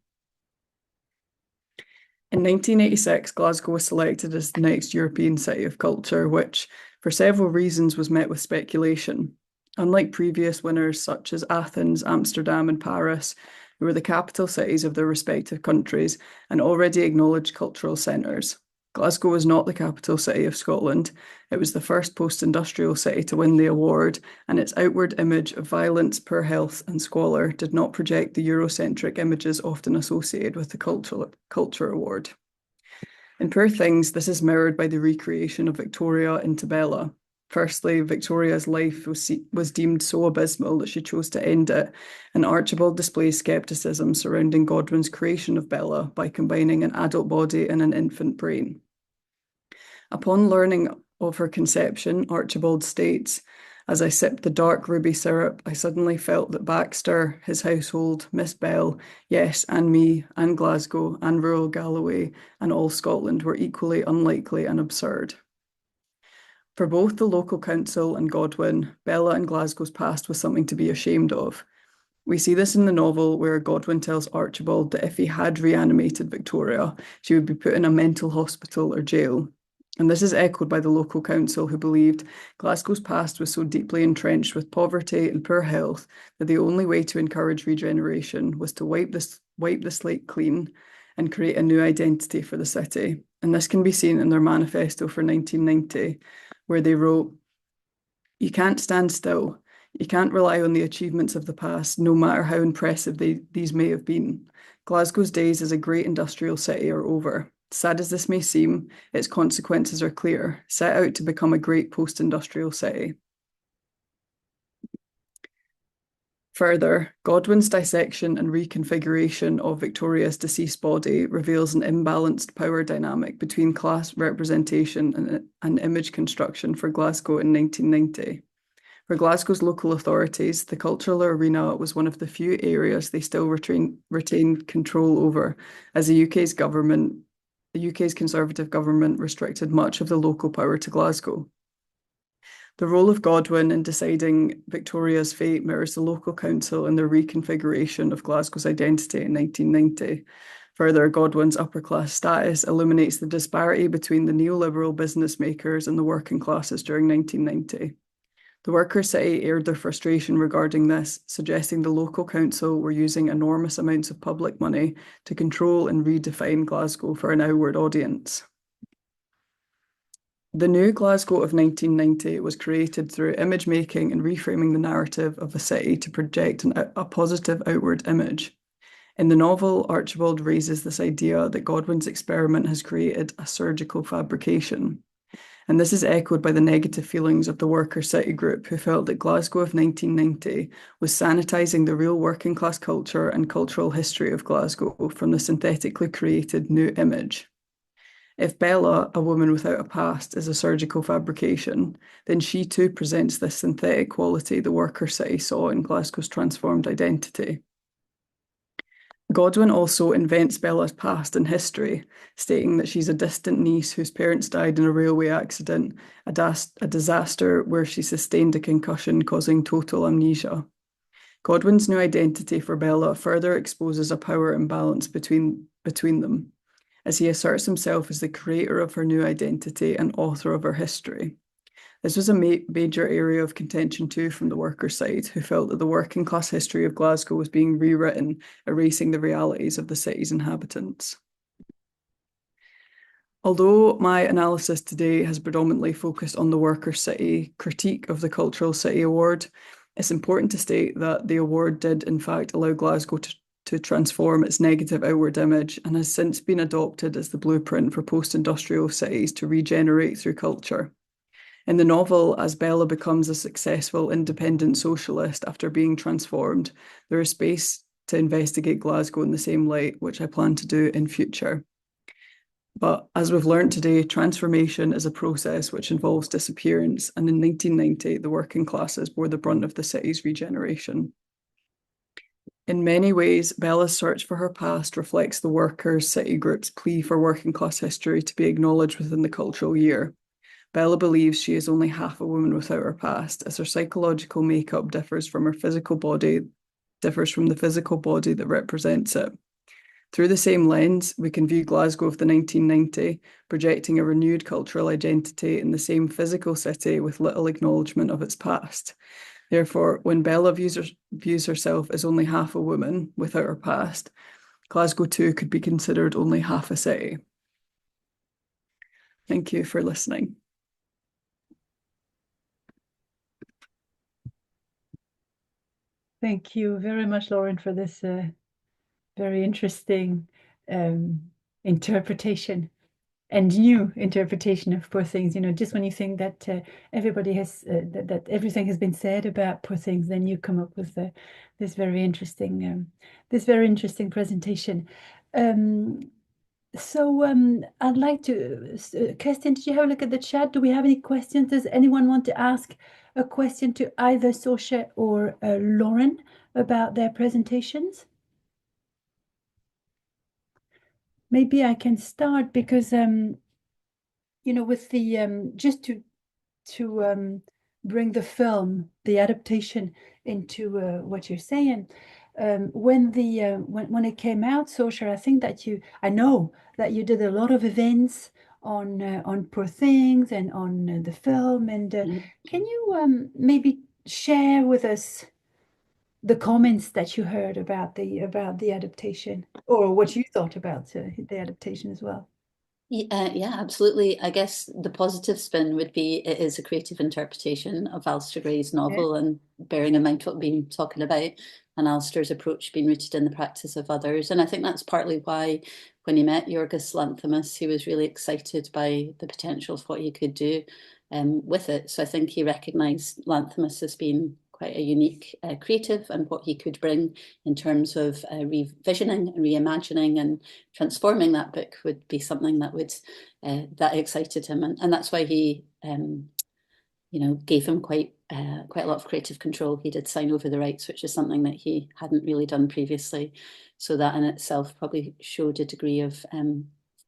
[SPEAKER 3] In 1986, Glasgow was selected as the next European City of Culture, which, for several reasons, was met with speculation. Unlike previous winners such as Athens, Amsterdam, and Paris, who were the capital cities of their respective countries and already acknowledged cultural centres, Glasgow was not the capital city of Scotland. It was the first post-industrial city to win the award, and its outward image of violence, poor health, and squalor did not project the Eurocentric images often associated with the Culture Award. In Poor Things, this is mirrored by the recreation of Victoria into Bella. Firstly, Victoria's life was deemed so abysmal that she chose to end it, and Archibald displays scepticism surrounding Godwin's creation of Bella by combining an adult body and an infant brain. Upon learning of her conception, Archibald states, "As I sipped the dark ruby syrup, I suddenly felt that Baxter, his household, Miss Bell, yes, and me, and Glasgow, and rural Galloway, and all Scotland were equally unlikely and absurd." For both the local council and Godwin, Bella and Glasgow's past was something to be ashamed of. We see this in the novel where Godwin tells Archibald that if he had reanimated Victoria, she would be put in a mental hospital or jail. And this is echoed by the local council, who believed Glasgow's past was so deeply entrenched with poverty and poor health that the only way to encourage regeneration was to wipe the slate clean and create a new identity for the city. And this can be seen in their manifesto for 1990, where they wrote, "You can't stand still. You can't rely on the achievements of the past, no matter how impressive these may have been. Glasgow's days as a great industrial city are over. Sad as this may seem, its consequences are clear. Set out to become a great post-industrial city." Further, Godwin's dissection and reconfiguration of Victoria's deceased body reveals an imbalanced power dynamic between class representation and image construction for Glasgow in 1990. For Glasgow's local authorities, the cultural arena was one of the few areas they still retained control over, as the UK's Conservative government restricted much of the local power to Glasgow. The role of Godwin in deciding Victoria's fate mirrors the local council in their reconfiguration of Glasgow's identity in 1990. Further, Godwin's upper-class status illuminates the disparity between the neoliberal business makers and the working classes during 1990. The Workers' City aired their frustration regarding this, suggesting the local council were using enormous amounts of public money to control and redefine Glasgow for an outward audience. The new Glasgow of 1990 was created through image making and reframing the narrative of a city to project a positive outward image. In the novel, Archibald raises this idea that Godwin's experiment has created a surgical fabrication. And this is echoed by the negative feelings of the Worker City group, who felt that Glasgow of 1990 was sanitising the real working class culture and cultural history of Glasgow from the synthetically created new image. If Bella, a woman without a past, is a surgical fabrication, then she too presents this synthetic quality the worker city saw in Glasgow's transformed identity. Godwin also invents Bella's past and history, stating that she's a distant niece whose parents died in a railway accident, a disaster where she sustained a concussion causing total amnesia. Godwin's new identity for Bella further exposes a power imbalance between them, as he asserts himself as the creator of her new identity and author of her history. This was a major area of contention too from the workers' side, who felt that the working class history of Glasgow was being rewritten, erasing the realities of the city's inhabitants. Although my analysis today has predominantly focused on the workers' city critique of the Cultural City Award, it's important to state that the award did in fact allow Glasgow to transform its negative outward image and has since been adopted as the blueprint for post-industrial cities to regenerate through culture. In the novel, as Bella becomes a successful independent socialist after being transformed, there is space to investigate Glasgow in the same light, which I plan to do in future. But as we've learned today, transformation is a process which involves disappearance, and in 1990, the working classes bore the brunt of the city's regeneration. In many ways, Bella's search for her past reflects the workers' city group's plea for working class history to be acknowledged within the cultural year. Bella believes she is only half a woman without her past, as her psychological makeup differs from the physical body that represents it. Through the same lens, we can view Glasgow of the 1990, projecting a renewed cultural identity in the same physical city with little acknowledgement of its past. Therefore, when Bella views herself as only half a woman without her past, Glasgow too could be considered only half a city. Thank you for listening.
[SPEAKER 1] Thank you very much, Lauren, for this very interesting interpretation and new interpretation of Poor Things. You know, just when you think that everybody has that everything has been said about Poor Things, then you come up with this very interesting presentation. So I'd like to, Kirsten, did you have a look at the chat? Do we have any questions? Does anyone want to ask a question to either Sorcha or Lauren about their presentations? Maybe I can start because, you know, with the, just to bring the film, the adaptation into what you're saying, when it came out, Sorcha, I think that I know that you did a lot of events on Poor Things and on the film, and can you maybe share with us the comments that you heard about the adaptation, or what you thought about the adaptation as well?
[SPEAKER 2] Yeah, absolutely. I guess the positive spin would be it is a creative interpretation of Alasdair Gray's novel, and bearing in mind what we've been talking about, and Alasdair's approach being rooted in the practice of others. And I think that's partly why when he met Yorgos Lanthimos, he was really excited by the potential of what he could do with it. So I think he recognised Lanthimos as being quite a unique creative, and what he could bring in terms of revisioning and reimagining and transforming that book would be something that would that excited him, and that's why he you know, gave him quite a lot of creative control. He did sign over the rights, which is something that he hadn't really done previously. So that in itself probably showed a degree of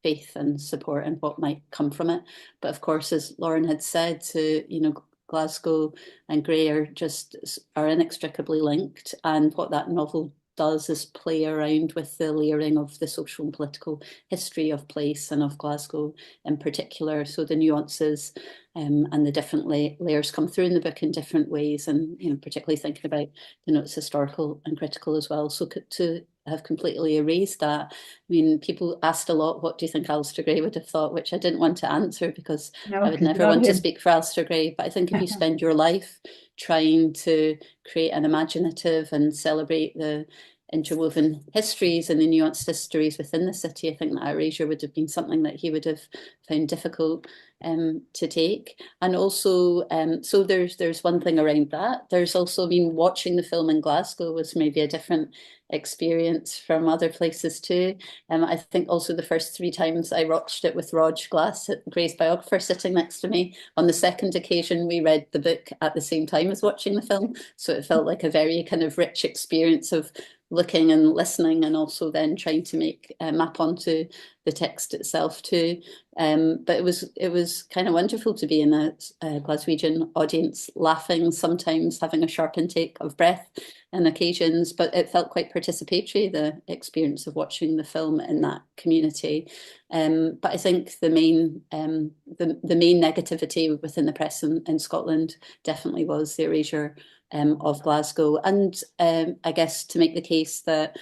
[SPEAKER 2] faith and support in what might come from it. But of course, as Lauren had said, you know, Glasgow and Gray are inextricably linked, and what that novel does is play around with the layering of the social and political history of place and of Glasgow in particular. So the nuances and the different layers come through in the book in different ways, and you know, particularly thinking about the notes historical and critical as well. So to have completely erased that, I mean, people asked a lot, what do you think Alasdair Gray would have thought, which I didn't want to answer because I would never want to speak for Alasdair Gray. But I think if you spend your life trying to create an imaginative and celebrate the interwoven histories and the nuanced histories within the city, I think that erasure would have been something that he would have found difficult. to take. And also, so there's one thing around that. There's also, I mean, watching the film in Glasgow was maybe a different experience from other places too. I think also the first 3 times I watched it with Rog Glass, Gray's biographer, sitting next to me. On the second occasion, we read the book at the same time as watching the film. So it felt like a very kind of rich experience of looking and listening, and also then trying to make map onto the text itself too. But it was kind of wonderful to be in a Glaswegian audience, laughing, sometimes having a sharp intake of breath on occasions, but it felt quite participatory, the experience of watching the film in that community. But I think the main negativity within the press in Scotland definitely was the erasure of Glasgow, and I guess to make the case that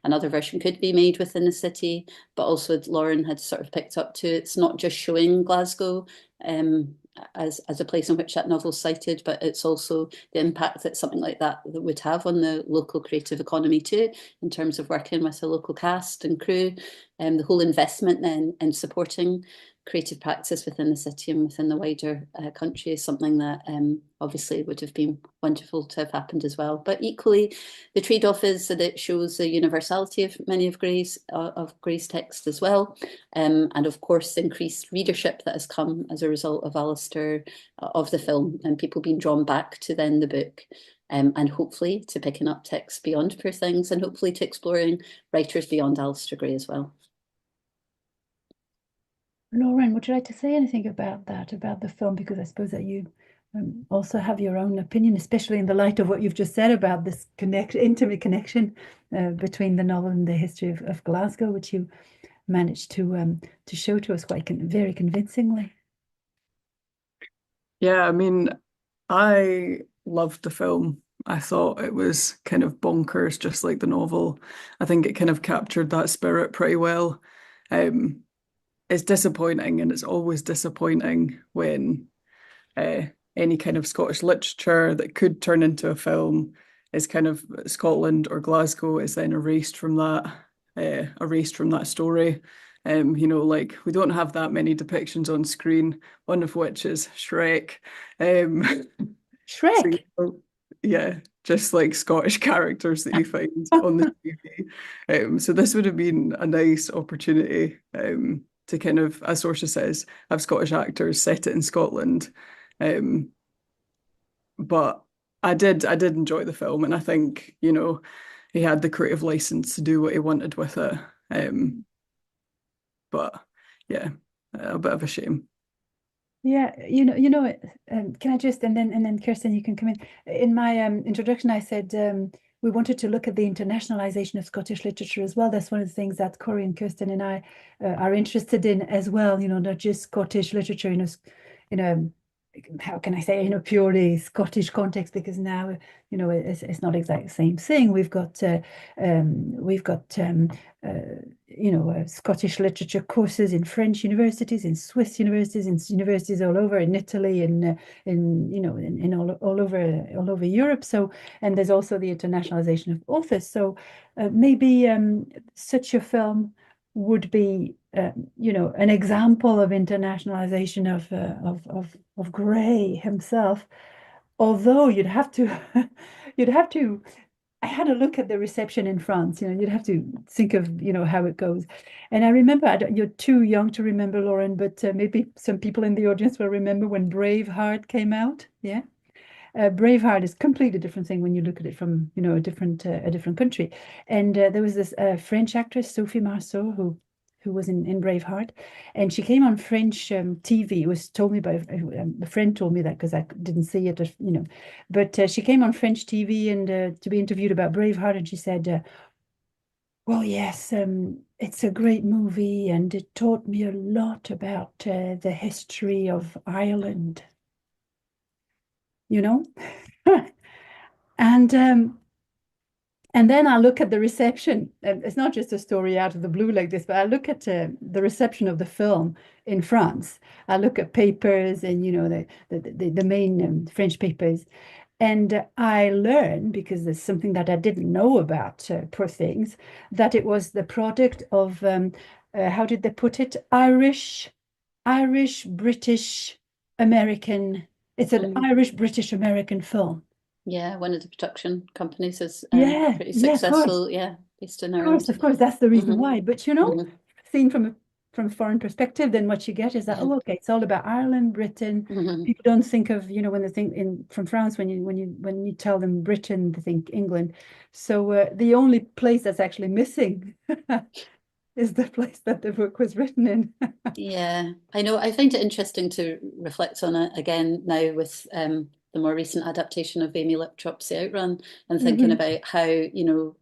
[SPEAKER 2] another version could be made within the city, but also Lauren had sort of picked up to, it's not just showing Glasgow as a place in which that novel's cited, but it's also the impact that something like that would have on the local creative economy too, in terms of working with a local cast and crew, and the whole investment then in supporting creative practice within the city and within the wider country is something that obviously would have been wonderful to have happened as well. But equally, the trade-off is that it shows the universality of many of Gray's text as well, and of course increased readership that has come as a result of Alasdair, of the film, and people being drawn back to then the book. And hopefully to picking up texts beyond Poor Things, and hopefully to exploring writers beyond Alasdair Gray as well.
[SPEAKER 1] Lauren, would you like to say anything about that, about the film? Because I suppose that you also have your own opinion, especially in the light of what you've just said about this intimate connection between the novel and the history of Glasgow, which you managed to show to us very convincingly.
[SPEAKER 3] Yeah, I mean, I loved the film. I thought it was kind of bonkers, just like the novel. I think it kind of captured that spirit pretty well. It's disappointing, and it's always disappointing when any kind of Scottish literature that could turn into a film is kind of Scotland or Glasgow is then erased from that story. You know, like we don't have that many depictions on screen, one of which is Shrek.
[SPEAKER 1] Shrek?
[SPEAKER 3] So, yeah, just like Scottish characters that you find on the TV. So this would have been a nice opportunity to kind of, as Sorcha says, have Scottish actors set it in Scotland. But I did enjoy the film, and I think, you know, he had the creative license to do what he wanted with it. But yeah, a bit of a shame.
[SPEAKER 1] Yeah, can I just, and then Kirsten, you can come in. In my introduction, I said we wanted to look at the internationalization of Scottish literature as well. That's one of the things that Corey and Kirsten and I are interested in as well. You know, not just Scottish literature, how can I say, in a purely Scottish context, because now, you know, it's not exactly the same thing. We've got Scottish literature courses in French universities, in Swiss universities, in universities all over, in Italy, in all over Europe. So, and there's also the internationalization of authors. So maybe such a film would be an example of internationalization of Gray himself, although you'd have to I had a look at the reception in France. You know, you'd have to think of how it goes. And I remember, you're too young to remember, Lauren, but maybe some people in the audience will remember when Braveheart came out. Yeah. Braveheart is a completely different thing when you look at it from a different country. And there was this French actress, Sophie Marceau, who was in Braveheart, and she came on French TV. It was told me by a friend, told me that because I didn't see it, but she came on French TV and to be interviewed about Braveheart, and she said, well, yes, it's a great movie, and it taught me a lot about the history of Ireland. And then I look at the reception, and it's not just a story out of the blue like this, but I look at the reception of the film in France. I look at papers and the main French papers, and I learn, because there's something that I didn't know about Poor Things, that it was the product of how did they put it? Irish Irish, British, American. It's an Irish, British, American film.
[SPEAKER 2] Yeah, one of the production companies is
[SPEAKER 1] Yeah,
[SPEAKER 2] pretty
[SPEAKER 1] yeah, of course.
[SPEAKER 2] successful. Yeah, based in Ireland.
[SPEAKER 1] Of course, that's the reason
[SPEAKER 2] Mhm.
[SPEAKER 1] why. But you know,
[SPEAKER 2] Mhm.
[SPEAKER 1] seen from a foreign perspective, then what you get is that, oh, okay, it's all about Ireland, Britain.
[SPEAKER 2] Mhm.
[SPEAKER 1] People don't think of, you know, when they think from France, when you tell them Britain, they think England. So the only place that's actually missing is the place that the book was written in.
[SPEAKER 2] Yeah, I know. I find it interesting to reflect on it again now with the more recent adaptation of Amy Liptrop's The Outrun, and thinking about how, you know,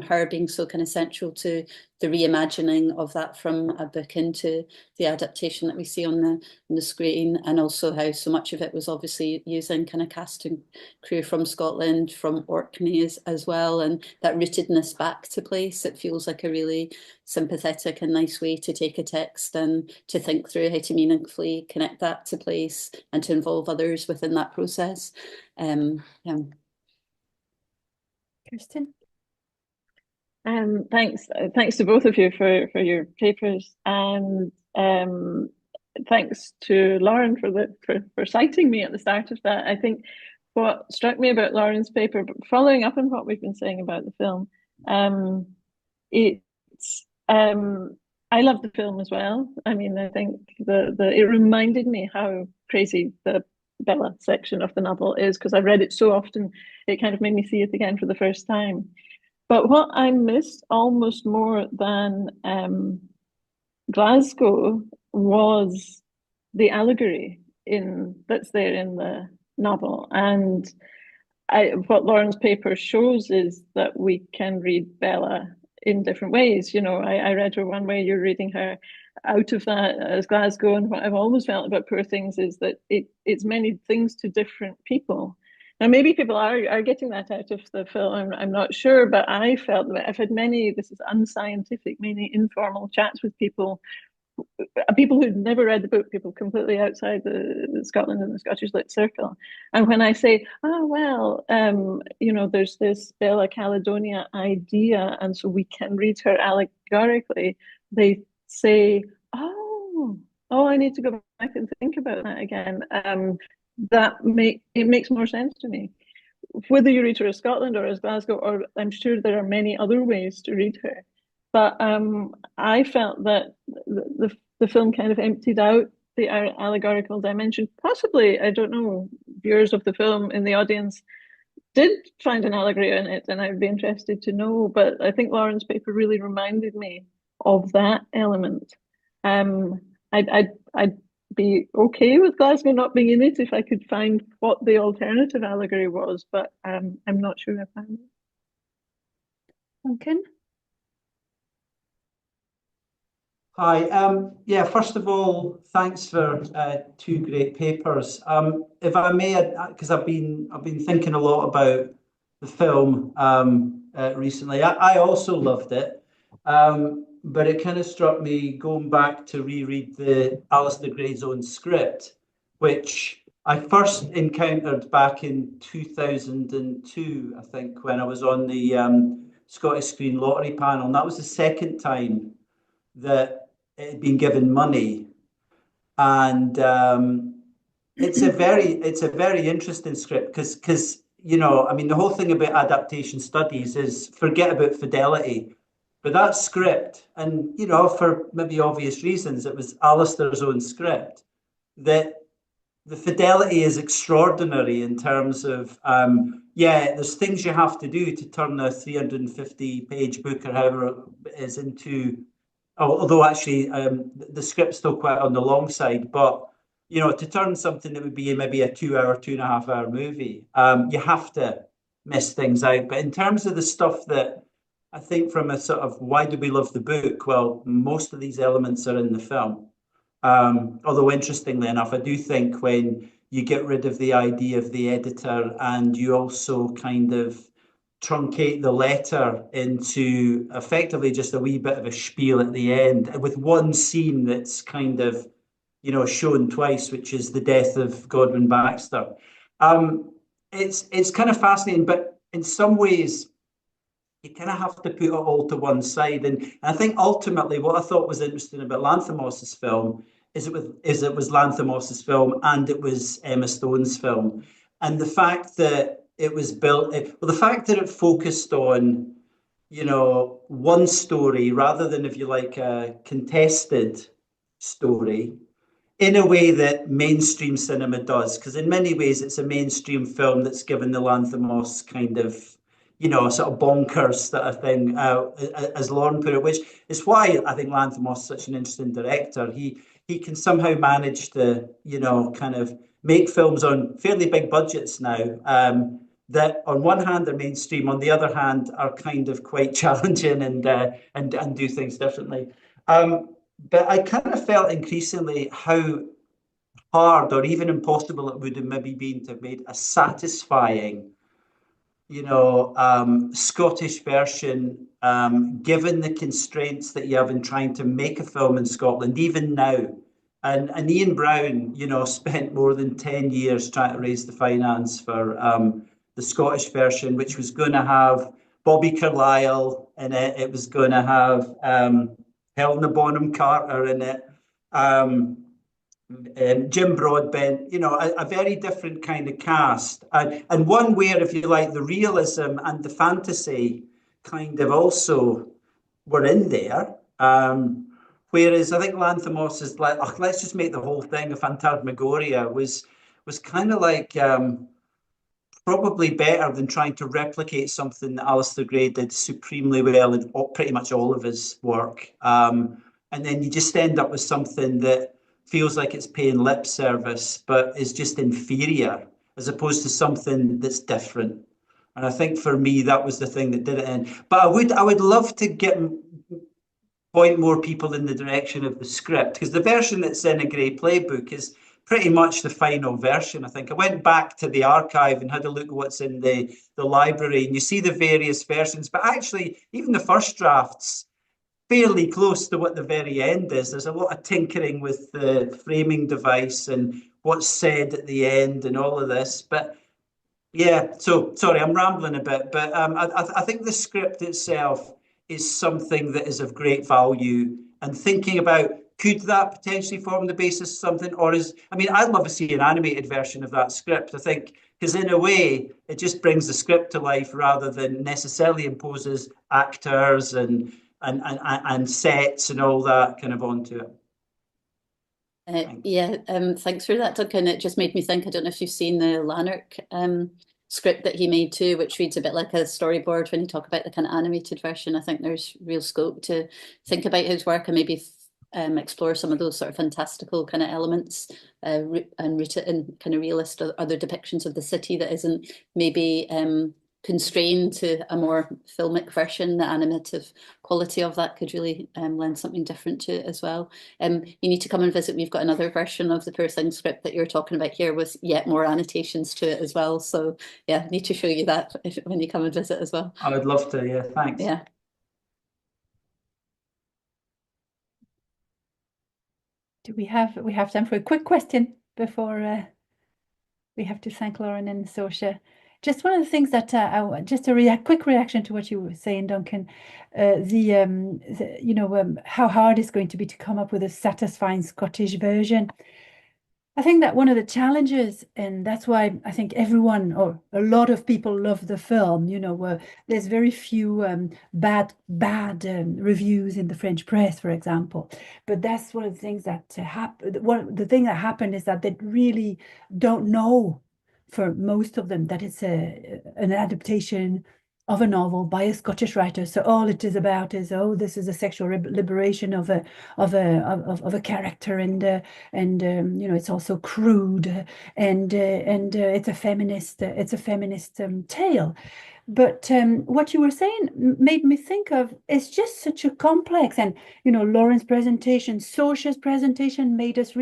[SPEAKER 2] her being so kind of central to the reimagining of that from a book into the adaptation that we see on the screen, and also how so much of it was obviously using kind of cast and crew from Scotland, from Orkney as well, and that rootedness back to place. It feels like a really sympathetic and nice way to take a text and to think through how to meaningfully connect that to place and to involve others within that process. Yeah.
[SPEAKER 1] Kirsten?
[SPEAKER 4] Thanks to both of you for your papers, and thanks to Lauren for citing me at the start of that. I think what struck me about Lauren's paper, following up on what we've been saying about the film, it's I love the film as well. I mean, I think it reminded me how crazy the Bella section of the novel is, because I've read it so often, it kind of made me see it again for the first time. But what I missed almost more than Glasgow was the allegory that's there in the novel. And what Lauren's paper shows is that we can read Bella in different ways. You know, I read her one way, you're reading her out of that as Glasgow, and what I've always felt about Poor Things is that it's many things to different people. Now, maybe people are getting that out of the film, I'm not sure, but I felt that I've had many, this is unscientific, many informal chats with people who'd never read the book, people completely outside the Scotland and the Scottish lit circle. And when I say, oh, well, you know, there's this Bella Caledonia idea, and so we can read her allegorically, they say, oh, I need to go back and think about that again. It makes more sense to me. Whether you read her as Scotland or as Glasgow, or I'm sure there are many other ways to read her. But I felt that the film kind of emptied out the allegorical dimension. Possibly, I don't know, viewers of the film in the audience did find an allegory in it, and I'd be interested to know. But I think Lauren's paper really reminded me of that element. I'd be okay with Glasgow not being in it if I could find what the alternative allegory was, but I'm not sure I found it.
[SPEAKER 1] Duncan?
[SPEAKER 5] Hi. Yeah, first of all, thanks for two great papers. If I may, because I've been thinking a lot about the film recently. I also loved it, but it kind of struck me going back to reread the Alasdair Gray's own script, which I first encountered back in 2002, I think, when I was on the Scottish Screen Lottery panel, and that was the second time that it had been given money, and it's a very interesting script because you know, I mean, the whole thing about adaptation studies is forget about fidelity, but that script, and you know, for maybe obvious reasons, it was Alasdair's own script, that the fidelity is extraordinary in terms of yeah, there's things you have to do to turn a 350-page book or however it is into. Although actually the script's still quite on the long side, but you know, to turn something that would be maybe a 2-hour, 2.5-hour movie, you have to miss things out. But in terms of the stuff that I think from a sort of why do we love the book? Well, most of these elements are in the film. Although interestingly enough, I do think when you get rid of the idea of the editor and you also kind of truncate the letter into effectively just a wee bit of a spiel at the end with one scene that's kind of, you know, shown twice, which is the death of Godwin Baxter. It's kind of fascinating, but in some ways you kind of have to put it all to one side. And I think ultimately what I thought was interesting about Lanthimos's film is it was Lanthimos's film and it was Emma Stone's film. And the fact that it was built, the fact that it focused on, one story rather than, if you like, a contested story, in a way that mainstream cinema does, because in many ways it's a mainstream film that's given the Lanthimos kind of, sort of bonkers sort of thing, as Lauren put it, which is why I think Lanthimos is such an interesting director. He can somehow manage to, kind of make films on fairly big budgets now, that on one hand are mainstream, on the other hand are kind of quite challenging and do things differently. But I kind of felt increasingly how hard or even impossible it would have maybe been to have made a satisfying, Scottish version, given the constraints that you have in trying to make a film in Scotland, even now. And Ian Brown, spent more than 10 years trying to raise the finance for the Scottish version, which was going to have Bobby Carlyle in it. It was going to have Helena Bonham Carter in it, Jim Broadbent, a very different kind of cast. And one where, if you like, the realism and the fantasy kind of also were in there. Whereas I think Lanthimos is like, oh, let's just make the whole thing a phantasmagoria, was kind of like probably better than trying to replicate something that Alasdair Gray did supremely well in pretty much all of his work. And then you just end up with something that feels like it's paying lip service, but is just inferior, as opposed to something that's different. And I think for me, that was the thing that did it in. But I would love to point more people in the direction of the script, because the version that's in a Gray playbook is pretty much the final version. I think I went back to the archive and had a look at what's in the library, and you see the various versions, but actually even the first draft's fairly close to what the very end is. There's a lot of tinkering with the framing device and what's said at the end and all of this. But yeah, so sorry, I'm rambling a bit, but I think the script itself is something that is of great value, and thinking about, could that potentially form the basis of something, or I'd love to see an animated version of that script, I think, because in a way it just brings the script to life rather than necessarily imposes actors and sets and all that kind of onto it.
[SPEAKER 2] Thanks for that, Duncan. It just made me think, I don't know if you've seen the Lanark script that he made too, which reads a bit like a storyboard. When you talk about the kind of animated version, I think there's real scope to think about his work and maybe explore some of those sort of fantastical kind of elements and root it in kind of realist or other depictions of the city that isn't maybe constrained to a more filmic version. The animative quality of that could really lend something different to it as well. You need to come and visit. We've got another version of the Poor Thing script that you're talking about here with yet more annotations to it as well. So yeah, need to show you that when you come and visit as well.
[SPEAKER 5] I would love to, yeah, thanks.
[SPEAKER 2] Yeah.
[SPEAKER 1] Do we have time for a quick question before we have to thank Lauren and Sorcha? Just one of the things that just a quick reaction to what you were saying, Duncan. How hard it's going to be to come up with a satisfying Scottish version. I think that one of the challenges, and that's why I think everyone or a lot of people love the film, there's very few bad reviews in the French press, for example. But that's one of the things that the thing that happened is that they really don't know, for most of them, that it's an adaptation of a novel by a Scottish writer. So all it is about is, this is a sexual liberation of a character, and it's also crude, and it's a feminist tale. But what you were saying made me think of, it's just such a complex, and Lauren's presentation, Sorcha's presentation made us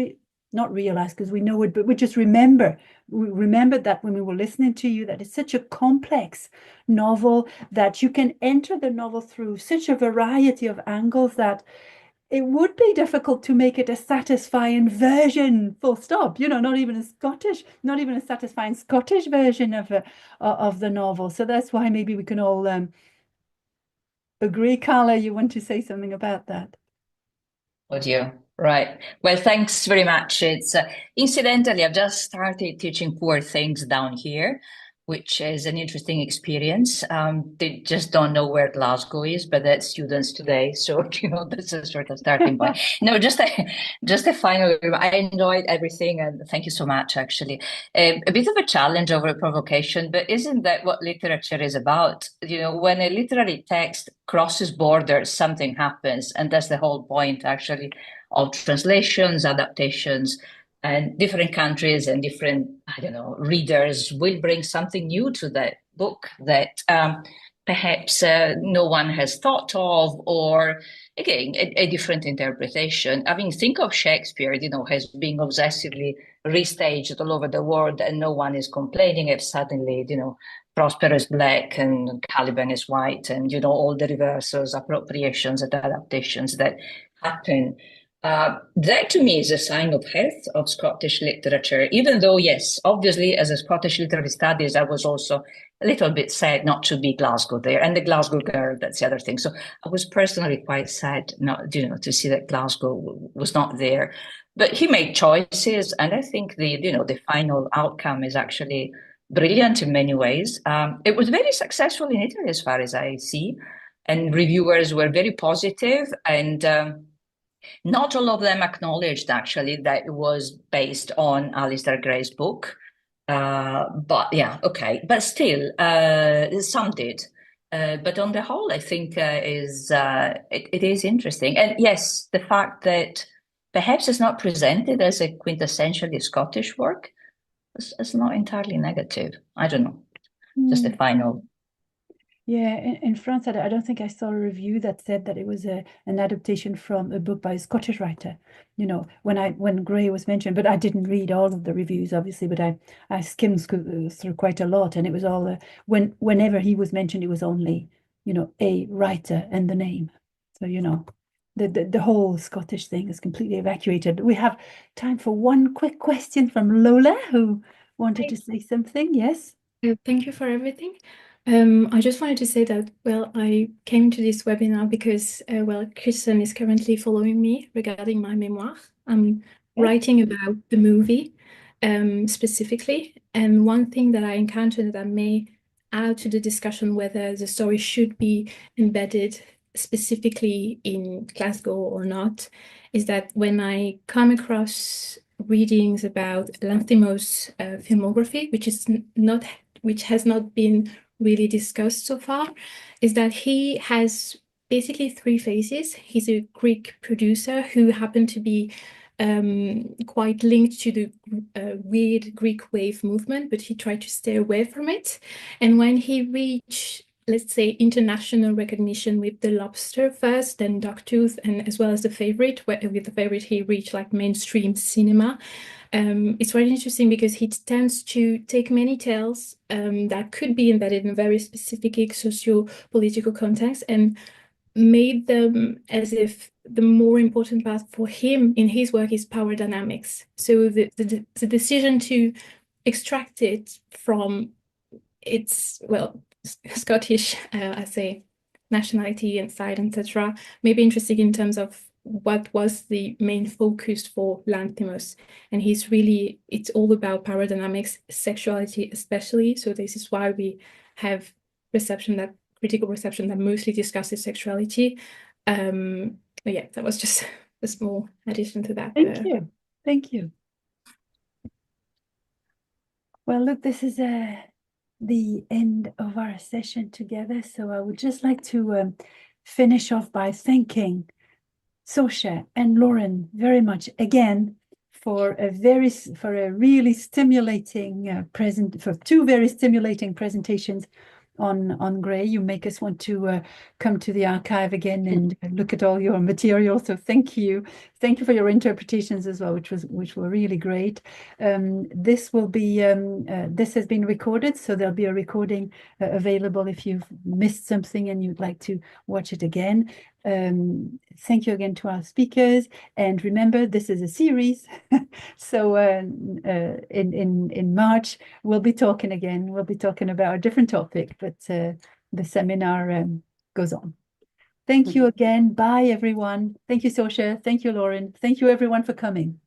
[SPEAKER 1] not realize, because we know it, but we just remembered that when we were listening to you, that it's such a complex novel, that you can enter the novel through such a variety of angles that it would be difficult to make it a satisfying version, full stop, not even a satisfying Scottish version of the novel. So that's why maybe we can all agree. Carla, you want to say something about that?
[SPEAKER 6] Would you? Right. Well, thanks very much. It's incidentally, I've just started teaching poor things down here, which is an interesting experience. They just don't know where Glasgow is, but that's students today. So, that's a sort of starting point. No, just a final. I enjoyed everything, and thank you so much, actually. A bit of a challenge over a provocation, but isn't that what literature is about? When a literary text crosses borders, something happens, and that's the whole point, actually, of translations, adaptations, and different countries and different, readers will bring something new to that book that perhaps no one has thought of, or again, a different interpretation. I mean, think of Shakespeare, has been obsessively restaged all over the world, and no one is complaining if suddenly, Prosper is black and Caliban is white, and, all the reversals, appropriations, and adaptations that happen. That to me is a sign of health of Scottish literature, even though, yes, obviously, as a Scottish literary studies, I was also a little bit sad not to be Glasgow there, and the Glasgow girl, that's the other thing. So I was personally quite sad not, to see that Glasgow was not there. But he made choices, and I think the final outcome is actually brilliant in many ways. It was very successful in Italy, as far as I see, and reviewers were very positive, and not all of them acknowledged, actually, that it was based on Alasdair Gray's book. But yeah, okay. But still, some did. But on the whole, I think it is interesting. And yes, the fact that perhaps it's not presented as a quintessentially Scottish work is not entirely negative. I don't know. Just a final.
[SPEAKER 1] Yeah, in France, I don't think I saw a review that said that it was an adaptation from a book by a Scottish writer. When Gray was mentioned, but I didn't read all of the reviews, obviously, but I skimmed through quite a lot, and it was all whenever he was mentioned, it was only a writer and the name. So the whole Scottish thing is completely evacuated. We have time for one quick question from Lola, who wanted to say something. Yes.
[SPEAKER 7] Thank you for everything. I just wanted to say that, I came to this webinar because, Kirsten is currently following me regarding my memoir. I'm writing about the movie specifically. And one thing that I encountered that may add to the discussion whether the story should be embedded specifically in Glasgow or not is that when I come across readings about Lanthimos' filmography, which has not been really discussed so far, is that he has basically three phases. He's a Greek producer who happened to be quite linked to the weird Greek wave movement, but he tried to stay away from it. And when he reached, let's say, international recognition with The Lobster first, then Dogtooth, and as well as The Favourite, where with The Favourite he reached like mainstream cinema. It's very interesting because he tends to take many tales that could be embedded in a very specific socio-political context and made them as if the more important part for him in his work is power dynamics. So the decision to extract it from its, Scottish, I say, nationality and side, etc., may be interesting in terms of what was the main focus for Lanthimos. And it's all about power dynamics, sexuality especially. So this is why we have critical reception that mostly discusses sexuality. But yeah, that was just a small addition to that.
[SPEAKER 1] Thank you. Well, look, this is the end of our session together. So I would just like to finish off by thanking Sorcha and Lauren very much again for a really stimulating for two very stimulating presentations on Gray. You make us want to come to the archive again and look at all your material. So thank you for your interpretations as well, which were really great. This has been recorded, so there'll be a recording available if you've missed something and you'd like to watch it again. Thank you again to our speakers, and remember, this is a series. So in March we'll be talking about a different topic, but the seminar goes on. Thank you again. Bye, everyone. Thank you, Sorcha. Thank you, Lauren. Thank you, everyone, for coming.